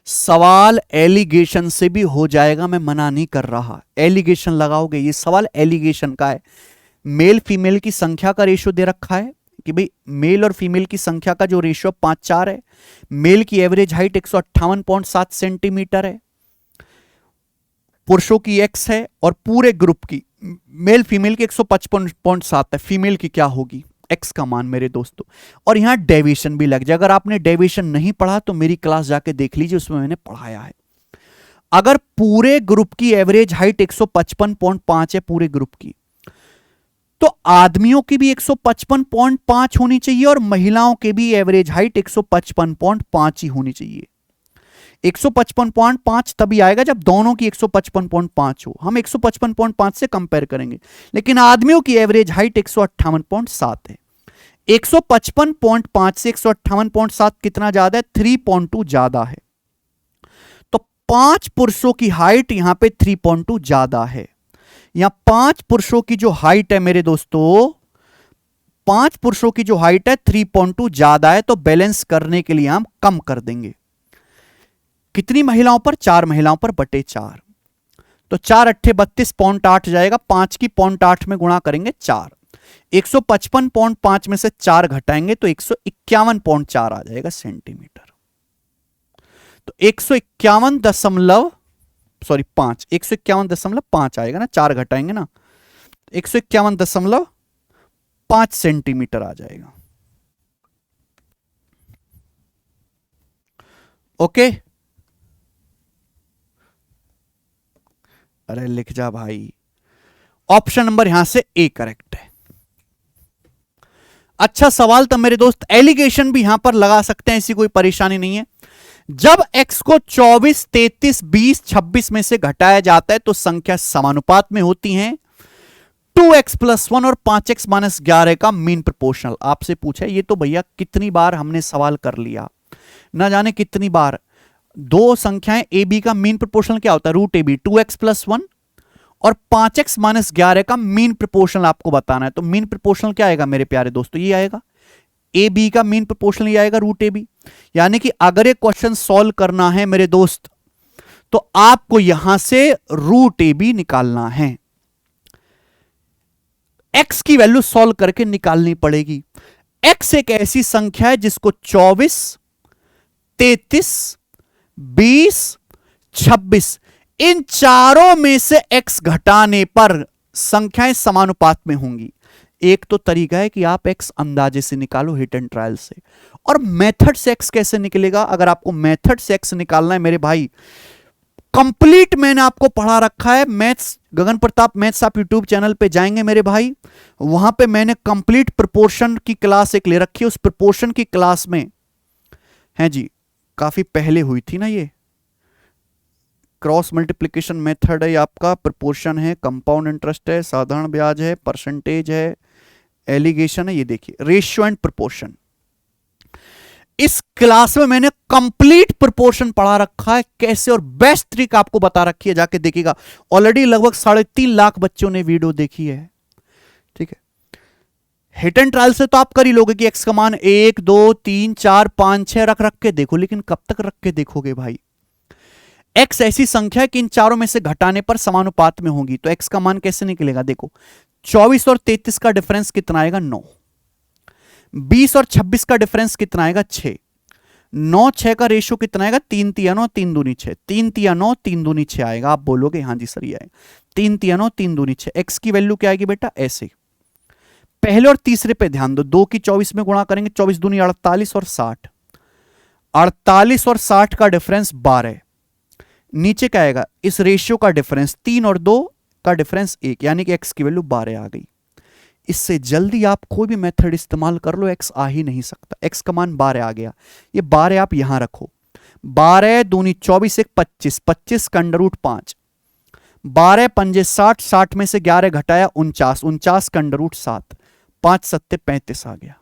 [SPEAKER 1] सवाल एलिगेशन से भी हो जाएगा, मैं मना नहीं कर रहा। एलिगेशन लगाओगे, ये सवाल एलिगेशन का है। मेल फीमेल की संख्या का रेशियो दे रखा है कि भाई मेल और फीमेल की संख्या का जो रेशियो 5:4 है। मेल की एवरेज हाइट 158.7 सेंटीमीटर है, पुरुषों की x है और पूरे ग्रुप की मेल फीमेल की 155.7 है। फीमेल की क्या होगी? x का मान मेरे दोस्तों। और यहां डेविएशन भी लग जाए। अगर आपने डेविएशन नहीं पढ़ा तो मेरी क्लास जाके देख लीजिए, उसमें मैंने पढ़ाया है। अगर पूरे ग्रुप की एवरेज हाइट 155.5 है पूरे ग्रुप की, तो आदमियों की भी 155.5 होनी चाहिए और महिलाओं के भी एवरेज हाइट 155.5 ही होनी चाहिए। 155.5 तभी आएगा जब दोनों की 155.5 हो। हम 155.5 से कंपेयर करेंगे, लेकिन आदमियों की एवरेज हाइट 158.7 है। 155.5 से 158.7 कितना ज्यादा है? 3.2 ज्यादा है। तो 5 पुरुषों की हाइट यहां पे 3.2 ज्यादा है। यहां 5 पुरुषों की जो हाइट है मेरे दोस्तों, 5 पुरुषों की जो हाइट है 3.2 ज्यादा है, तो बैलेंस करने के लिए हम कम कर देंगे। कितनी महिलाओं पर? 4 महिलाओं पर बटे 4। तो 4 अट्ठे 32.8 जाएगा। 5 की 0.8 में गुणा करेंगे 4। 155.5 में से 4 घटाएंगे तो 151.4 आ जाएगा सेंटीमीटर। तो 151.5 आएगा ना, 4 घटाएंगे ना, 151.5 सेंटीमीटर आ जाएगा। ओके, अरे लिख जा भाई। ऑप्शन नंबर यहां से ए करेक्ट है। अच्छा सवाल था मेरे दोस्त। एलिगेशन भी यहां पर लगा सकते हैं, ऐसी कोई परेशानी नहीं है। जब x को 24, 33, 20, 26 में से घटाया जाता है तो संख्या समानुपात में होती हैं। 2x + 1 और 5x - 11 का मीन प्रोपोर्शनल आपसे पूछा है। ये तो भैया कितनी बार हमने सवाल कर लिया। ना जाने कितनी बार। दो संख्याएं ए बी का मीन प्रोपोर्शनल क्या होता है, रूट ए बी, 2x + 1 और 5x - 11 का मीन प्रोपोर्शनल आपको बताना है। तो मीन प्रोपोर्शनल क्या आएगा मेरे प्यारे दोस्तों, ये आएगा ए बी का मीन प्रोपोर्शनल, ये आएगा रूट ए बी। यानी कि अगर ये क्वेश्चन सॉल्व करना है मेरे दोस्त तो आपको यहां से रूट ए बी निकालना है, x की वैल्यू सॉल्व करके निकालनी पड़ेगी। x एक ऐसी संख्या है जिसको 24, 33, 20, 26 इन चारों में से x घटाने पर संख्याएं समानुपात में होंगी। एक तो तरीका है कि आप x अंदाजे से निकालो हिट एंड ट्रायल से, और मेथड से x कैसे निकलेगा। अगर आपको मेथड से x निकालना है मेरे भाई, कंप्लीट मैंने आपको पढ़ा रखा है मैथ्स, गगन प्रताप मैथ्स, आप यूट्यूब चैनल पे जाएंगे मेरे भाई, वहां पे मैंने कंप्लीट प्रोपोर्शन की क्लास एक ले रखी है। उस प्रोपोर्शन की क्लास में है जी, काफी पहले हुई थी ना, ये क्रॉस मल्टीप्लिकेशन मेथड है आपका, प्रोपोर्शन है, कंपाउंड इंटरेस्ट है, साधारण ब्याज है, परसेंटेज है, एलिगेशन है, ये देखिए रेशियो एंड प्रोपोर्शन। इस क्लास में मैंने कंप्लीट प्रोपोर्शन पढ़ा रखा है कैसे, और बेस्ट ट्रिक आपको बता रखी है, जाके देखिएगा। ऑलरेडी लगभग 3.5 लाख बच्चों ने वीडियो देखी है, ठीक है। हिट एंड ट्रायल से तो आप कर ही लोगे कि एक्स का मान 1, 2, 3, 4, 5, 6 रख रख के देखो, लेकिन कब तक रख के देखोगे भाई। एक्स ऐसी संख्या है कि इन चारों में से घटाने पर समानुपात में होगी। तो एक्स का मान कैसे निकलेगा, देखो 24 और 33 का डिफरेंस कितना आएगा, 9। 20 और 26 का डिफरेंस कितना आएगा, 6। 9, 6 का रेशियो कितना आएगा, 3 तिया 9, 3 दूनी 6, 3 तिया 9, 3 दूनी 6 आएगा। आप बोलोगे हाँ जी सर ये आएगा, 3 तिया 9, 3 दूनी 6। एक्स की वैल्यू क्या आएगी बेटा, ऐसे पहले और तीसरे पे ध्यान दो, 2 की 24 में गुणा करेंगे, 24 दूनी 48 और 60, 48 और 60 का डिफरेंस 12। नीचे क्या आएगा, इस रेशियो का डिफरेंस 3 और 2 का डिफरेंस 1, यानी कि एक्स की वैल्यू 12 आ गई। इससे जल्दी आप कोई भी मेथड इस्तेमाल कर लो, एक्स आ ही नहीं सकता। एक्स का मान 12 आ गया, ये 12 आप यहां रखो, 12 दूनी 24, 1 25, 25 का अंडर रूट 5, 12 पंजे 60, 60 में से 11 घटाया 49, 49 का अंडर रूट 7, 5 सत्ते 35 आ गया।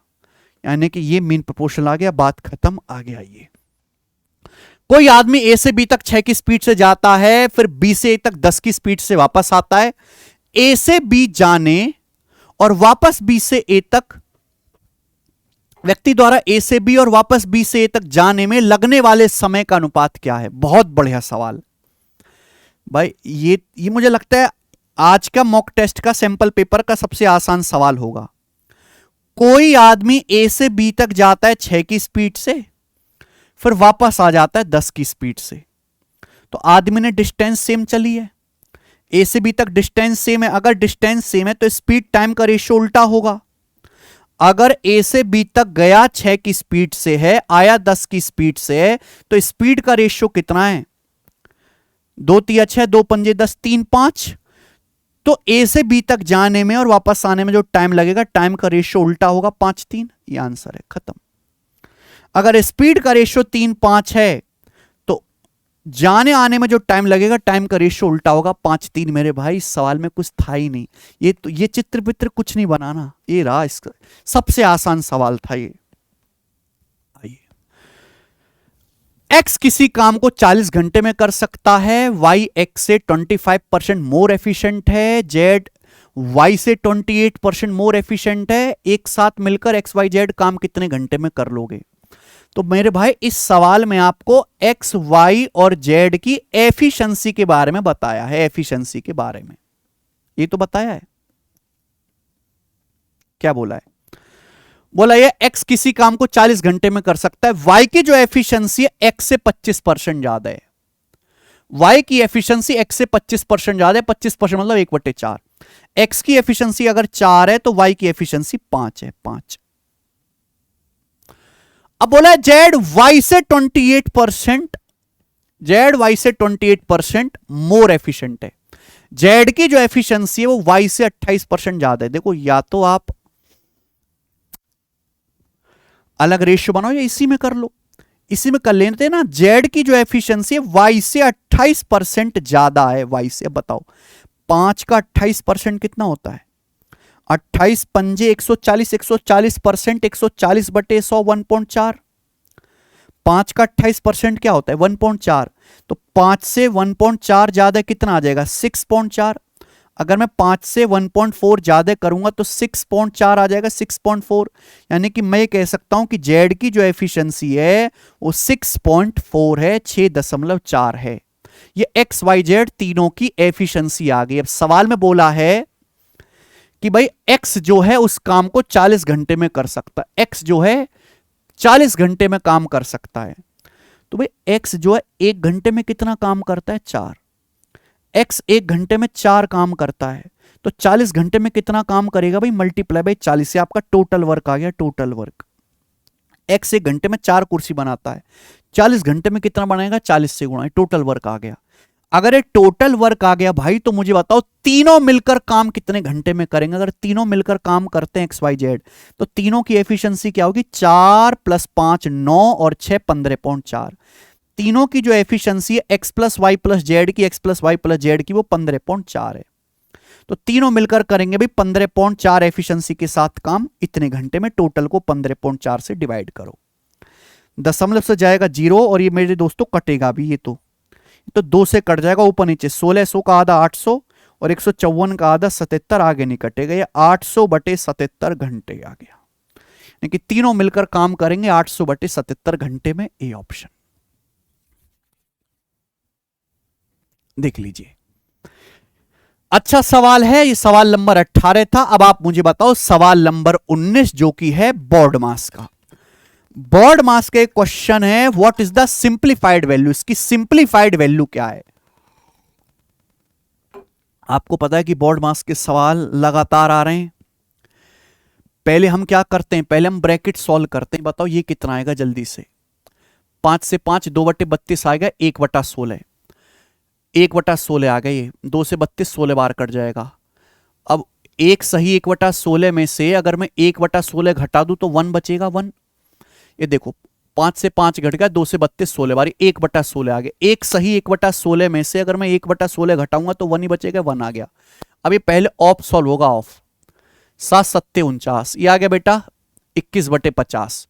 [SPEAKER 1] यानी कि ये मीन प्रोपोर्शनल आ गया, बात खत्म, आ गया ये। कोई आदमी ए से बी तक 6 की स्पीड से जाता है, फिर बी से ए तक 10 की स्पीड से वापस आता है। ए से बी जाने और वापस बी से ए तक, व्यक्ति द्वारा ए से बी और वापस बी से ए तक जाने में लगने वाले समय का अनुपात क्या है। बहुत बढ़िया सवाल भाई, ये मुझे लगता है आज का मॉक टेस्ट का सैंपल पेपर का सबसे आसान सवाल होगा। कोई आदमी ए से बी तक जाता है 6 की स्पीड से, फिर वापस आ जाता है 10 की स्पीड से। तो आदमी ने डिस्टेंस सेम चली है, ए से बी तक डिस्टेंस सेम है। अगर डिस्टेंस सेम है तो स्पीड टाइम का रेशियो उल्टा होगा। अगर ए से बी तक गया 6 की स्पीड से है, आया 10 की स्पीड से है, तो स्पीड का रेशियो कितना है, 2 तिया 6, 2 पंजे 10, 3 5। तो ए से बी तक जाने में और वापस आने में जो टाइम लगेगा, टाइम का रेशियो उल्टा होगा, 5 3। ये आंसर है, खत्म। अगर स्पीड का रेशियो 3 5 है तो जाने आने में जो टाइम लगेगा, टाइम का रेशियो उल्टा होगा, 5 3। मेरे भाई इस सवाल में कुछ था ही नहीं, ये चित्र वित्र कुछ नहीं बनाना, ये रहा इसका सबसे आसान सवाल था ये। आइए, एक्स किसी काम को 40 घंटे में कर सकता है, वाई एक्स से 25% मोर एफिशिएंट है, जेड वाई से 28% मोर एफिशिएंट है। एक साथ मिलकर एक्स वाई जेड काम कितने घंटे में कर लोगे। तो मेरे भाई इस सवाल में आपको एक्स वाई और जेड की एफिशिएंसी के बारे में बताया है, एफिशिएंसी के बारे में ये तो बताया है। क्या बोला है, बोला ये एक्स किसी काम को 40 घंटे में कर सकता है, वाई की जो एफिशिएंसी है एक्स से 25% ज्यादा है। वाई की एफिशिएंसी एक्स से 25% ज्यादा है, 25% मतलब 1/4। एक्स की एफिशिएंसी अगर 4 है तो वाई की एफिशिएंसी 5 है, 5। अब बोला जेड वाई से 28%, जेड वाई से 28% मोर एफिशिएंट है। जेड की जो एफिशिएंसी है वो वाई से 28% ज्यादा है। देखो या तो आप अलग रेशियो बनाओ या इसी में कर लो, इसी में कर लेते हैं ना। जेड की जो एफिशिएंसी है वाई से 28% ज्यादा है, वाई से। अब बताओ 5 का 28% कितना होता है, 28 पंजे 140, 140%, 140/100 1.4। 5 का 28% क्या होता है 1.4, तो 5 से 1.4 ज्यादा कितना आ जाएगा 6.4। अगर मैं 5 से 1.4 ज्यादा करूंगा तो 6.4 आ जाएगा 6.4, यानी कि मैं कह सकता हूं कि जेड की जो एफिशिएंसी है वो 6.4 है, 6.4 है। ये एक्स वाई जेड तीनों की एफिशिएंसी आ गई। अब सवाल में बोला है कि भाई एक्स जो है उस काम को 40 घंटे में कर सकता है, एक्स जो है 40 घंटे में काम कर सकता है, तो भाई एक्स जो है 1 घंटे में कितना काम करता है 4, एक्स 1 घंटे में 4 काम करता है, तो 40 घंटे में कितना काम करेगा भाई मल्टीप्लाई बाई 40 से आपका टोटल वर्क आ गया। टोटल वर्क एक्स 1 घंटे में 4 कुर्सी बनाता है, 40 घंटे में कितना बनाएगा 40 से गुणा, टोटल वर्क आ गया। अगर ये टोटल वर्क आ गया भाई तो मुझे बताओ तीनों मिलकर काम कितने घंटे में करेंगे। अगर तीनों मिलकर काम करते हैं एक्स वाई जेड तो तीनों की एफिशिएंसी क्या होगी 4 + 5 9 और 6 15.4। तीनों की जो एफिशिएंसी है x plus y plus z की, x plus y plus z की वो 15.4 है। तो तीनों मिलकर करेंगे भाई 15.4 एफिशिएंसी के साथ काम इतने घंटे में। टोटल को 15.4 से डिवाइड करो, दशमलव से जाएगा 0 और ये मेरे दोस्तों कटेगा भी, ये तो 2 से कट जाएगा ऊपर नीचे, 1600 का आधा 800 और 154 का आधा 77, आगे नहीं कटेगा, ये 800/77 घंटे आ गया। यानी कि तीनों मिलकर काम करेंगे 800/77 घंटे में, ए ऑप्शन। देख लीजिए, अच्छा सवाल है ये, सवाल नंबर 18 था। अब आप मुझे बताओ सवाल नंबर 19 जो कि है बोर्ड मास का। बोर्ड मास का एक क्वेश्चन है, what is the simplified value, इसकी सिंप्लीफाइड वैल्यू क्या है। आपको पता है कि बोर्ड मास के सवाल लगातार आ रहे हैं। पहले हम क्या करते हैं, पहले हम ब्रैकेट सॉल्व करते हैं। बताओ ये कितना आएगा जल्दी से, 5 से 5 2/32 आएगा, 1/16, 1/16 आ गया, ये 2 से 32 16 बार कट जाएगा। अब एक सही 1/16 में से अगर मैं 1/16 घटा दूं तो 1 बचेगा, 1। ये देखो 5 से 5 घट गया, 2 से 32 16 बार, 1/16 आ गया। एक सही 1/16 में से अगर मैं 1/16 घटाऊंगा तो 1 ही बचेगा, 1 आ गया। अब ये पहले ऑफ सॉल्व होगा, ऑफ 7 7 49, ये आ गया बेटा 21/50।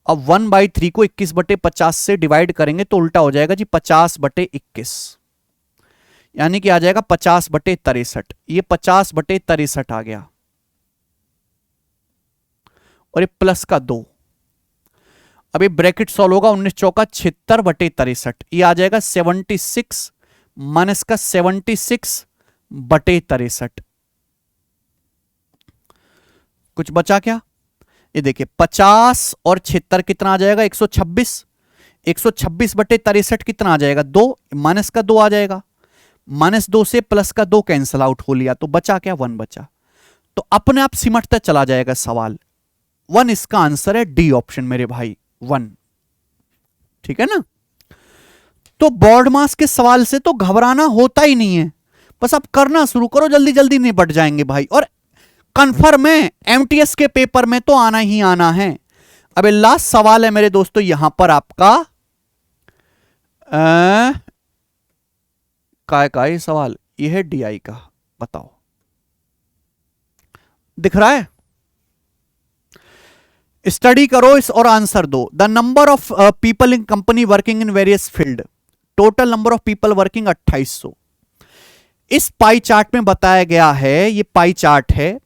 [SPEAKER 1] अब 1/3 को 21/50 से डिवाइड करेंगे तो उल्टा हो जाएगा जी 50/21, यानी कि आ जाएगा 50/63। ये 50/63 आ गया और ये प्लस का 2। अब ये ब्रैकेट सॉल्व होगा, 19 चौका 76/63, ये आ जाएगा 76 माइनस का 76/63। कुछ बचा क्या, ये देखिए 50 और 76 कितना आ जाएगा 126, 126/63 कितना आ जाएगा 2, माइनस का 2 आ जाएगा, -2 से प्लस का 2 कैंसिल आउट हो लिया तो बचा क्या 1 बचा। तो अपने आप सिमटता चला जाएगा सवाल, 1 इसका आंसर है, डी ऑप्शन मेरे भाई 1। ठीक है ना। तो बोर्ड मास के सवाल से तो घबराना होता ही नहीं है, बस आप करना शुरू करो, जल्दी जल्दी निपट जाएंगे भाई। और कंफर्म है एमटीएस के पेपर में तो आना ही आना है। अब लास्ट सवाल है मेरे दोस्तों यहां पर आपका का ये सवाल, ये है डीआई का। बताओ दिख रहा है, स्टडी करो इस और आंसर दो। The number of people in company working in various field, total number of people working 2800। इस पाई चार्ट में बताया गया है, ये पाई चार्ट है,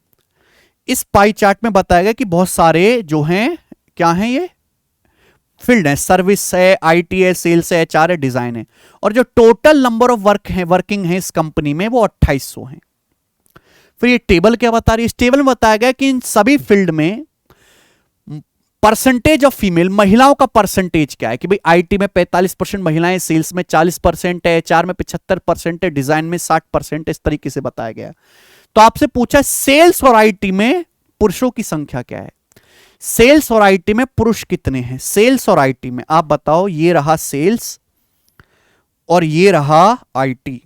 [SPEAKER 1] इस पाई चार्ट में बताया गया कि बहुत सारे जो हैं क्या हैं, ये फील्ड है, सर्विस है, आईटी है, सेल्स है, एचआर है, डिजाइन है, और जो टोटल नंबर ऑफ वर्किंग है इस कंपनी में वो 2800 है। फिर ये टेबल क्या बता रही है, इस टेबल में बताया गया कि इन सभी फील्ड में परसेंटेज ऑफ फीमेल, महिलाओं का परसेंटेज क्या है, कि भाई आईटी में 45% महिलाएं, सेल्स में 40% है, एचआर में 75% है, डिजाइन में 60% है, इस तरीके से बताया गया। तो आपसे पूछा सेल्स और आईटी में पुरुषों की संख्या क्या है, सेल्स और आईटी में पुरुष कितने हैं, सेल्स और आईटी में आप बताओ। ये रहा सेल्स और ये रहा आईटी,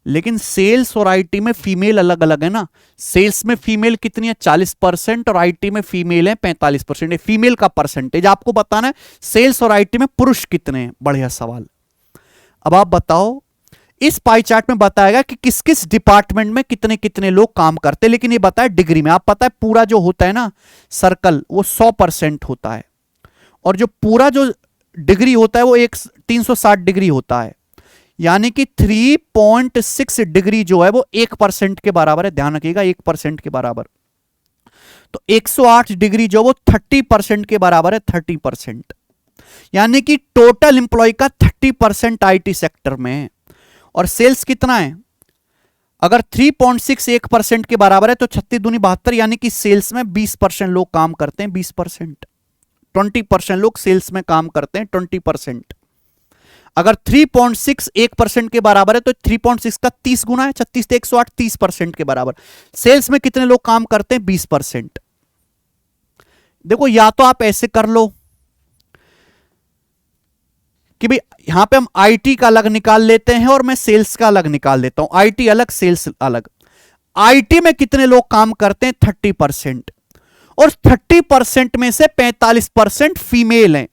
[SPEAKER 1] लेकिन सेल्स और आईटी में फीमेल अलग अलग है ना। सेल्स में फीमेल कितनी है 40% और आईटी में फीमेल है 45%। फीमेल का परसेंटेज आपको बताना है। सेल्स और आईटी में पुरुष कितने हैं, बढ़िया सवाल। अब आप बताओ, इस पाई चार्ट में बताएगा कि किस किस डिपार्टमेंट में कितने कितने लोग काम करते हैं, लेकिन ये बताया डिग्री में। आप पता है पूरा जो होता है ना सर्कल वो 100% होता है, और जो पूरा जो डिग्री होता है वो 360 डिग्री होता है, यानी कि 3.6 डिग्री जो है वो 1% के बराबर है। ध्यान रखिएगा 1% के बराबर। तो 108 डिग्री जो वो 30% के बराबर है, 30%। यानी कि टोटल इंप्लॉय का 30% आईटी सेक्टर में है। और सेल्स कितना है? अगर 3.61% के बराबर है तो 36 दूनी 72, यानी कि सेल्स में 20% लोग काम करते हैं। 20%, 20% लोग सेल्स में काम करते हैं, 20%। अगर 3.61% के बराबर है तो 3.6 का 30 गुना है, 36 से 108, 30% के बराबर। सेल्स में कितने लोग काम करते हैं? 20%। देखो या तो आप ऐसे कर लो कि भाई यहां पे हम आईटी का अलग निकाल लेते हैं और मैं सेल्स का अलग निकाल लेता हूं, आईटी अलग सेल्स अलग। आईटी में कितने लोग काम करते हैं? 30%। और 30% में से 45% फीमेल हैं।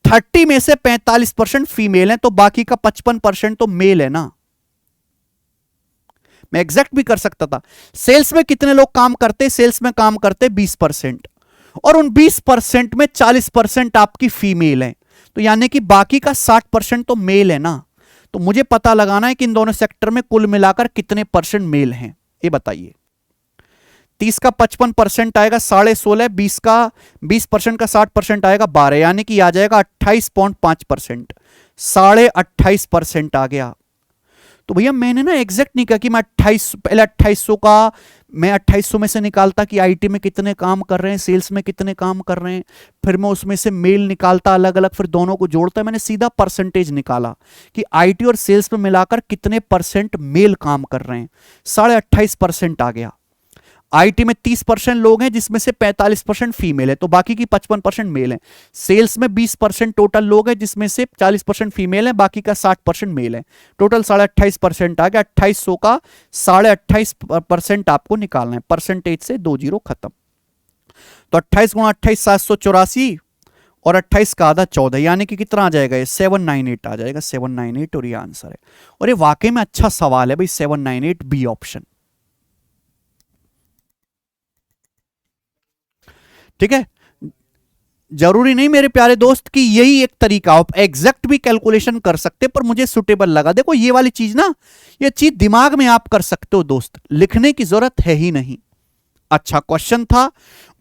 [SPEAKER 1] 30 में से 45% फीमेल हैं, तो बाकी का 55% तो मेल है ना। मैं एग्जैक्ट भी कर सकता था। सेल्स में कितने लोग काम करते? सेल्स में काम करते 20%, और उन 20% में 40% आपकी फीमेल है, तो यानी कि बाकी का 60% तो मेल है ना। तो मुझे पता लगाना है कि इन दोनों सेक्टर में कुल मिलाकर कितने परसेंट मेल हैं, ये बताइए। 30 का 55% आएगा 16.5, 20% का 60% आएगा 12, यानी कि आ जाएगा 28.5%। 28.5% आ गया। तो भैया मैंने ना एग्जैक्ट नहीं कहा कि मैं 28, पहले 2800 का मैं 2800 में से निकालता कि आईटी में कितने काम कर रहे हैं, सेल्स में कितने काम कर रहे हैं, फिर मैं उसमें से मेल निकालता अलग अलग, फिर दोनों को जोड़ता। मैंने सीधा परसेंटेज निकाला कि आईटी और सेल्स में मिलाकर कितने परसेंट मेल काम कर रहे हैं। 28.5% आ गया। आईटी में 30% लोग हैं जिसमें से 45% फीमेल है, तो बाकी की 55% मेल है। सेल्स में 20% टोटल लोग हैं जिसमें से 40% फीमेल है, बाकी का 60% मेल है। टोटल 28.5% आ गया। 2800 का 28.5% आपको निकालना है। परसेंटेज से 20 खत्म। तो 28 गुणा 28 784, और 28 का आधा 14, यानी कि कितना आ जाएगा? ये 798 आ जाएगा। 798, और ये आंसर है। और ये वाकई में अच्छा सवाल है भाई, 798 बी ऑप्शन। ठीक है। जरूरी नहीं मेरे प्यारे दोस्त कि यही एक तरीका, आप एग्जैक्ट भी कैलकुलेशन कर सकते, पर मुझे सुटेबल लगा। देखो ये वाली चीज ना, ये चीज दिमाग में आप कर सकते हो दोस्त, लिखने की जरूरत है ही नहीं। अच्छा क्वेश्चन था,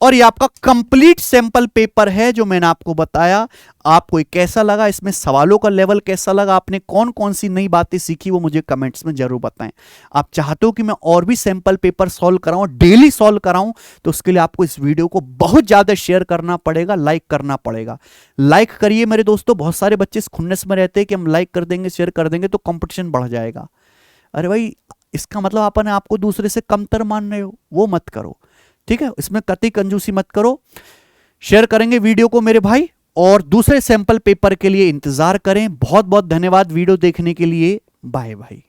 [SPEAKER 1] और ये आपका कंप्लीट सैंपल पेपर है जो मैंने आपको बताया। आपको कैसा लगा, इसमें सवालों का लेवल कैसा लगा, आपने कौन कौन सी नई बातें सीखी, वो मुझे कमेंट्स में जरूर बताएं। आप चाहते हो कि मैं और भी सैंपल पेपर सॉल्व कराऊं, डेली सॉल्व कराऊं, तो उसके लिए आपको इस वीडियो को बहुत ज्यादा शेयर करना पड़ेगा, लाइक करना पड़ेगा। लाइक करिए मेरे दोस्तों। बहुत सारे बच्चे इस खुन्नस में रहते हैं कि हम लाइक कर देंगे, शेयर कर देंगे तो कंपटीशन बढ़ जाएगा। अरे भाई, इसका मतलब आपने आपको दूसरे से कमतर मान रहे हो, वो मत करो। ठीक है, इसमें कतई कंजूसी मत करो। शेयर करेंगे वीडियो को मेरे भाई, और दूसरे सैंपल पेपर के लिए इंतजार करें। बहुत बहुत धन्यवाद वीडियो देखने के लिए। Bye bye.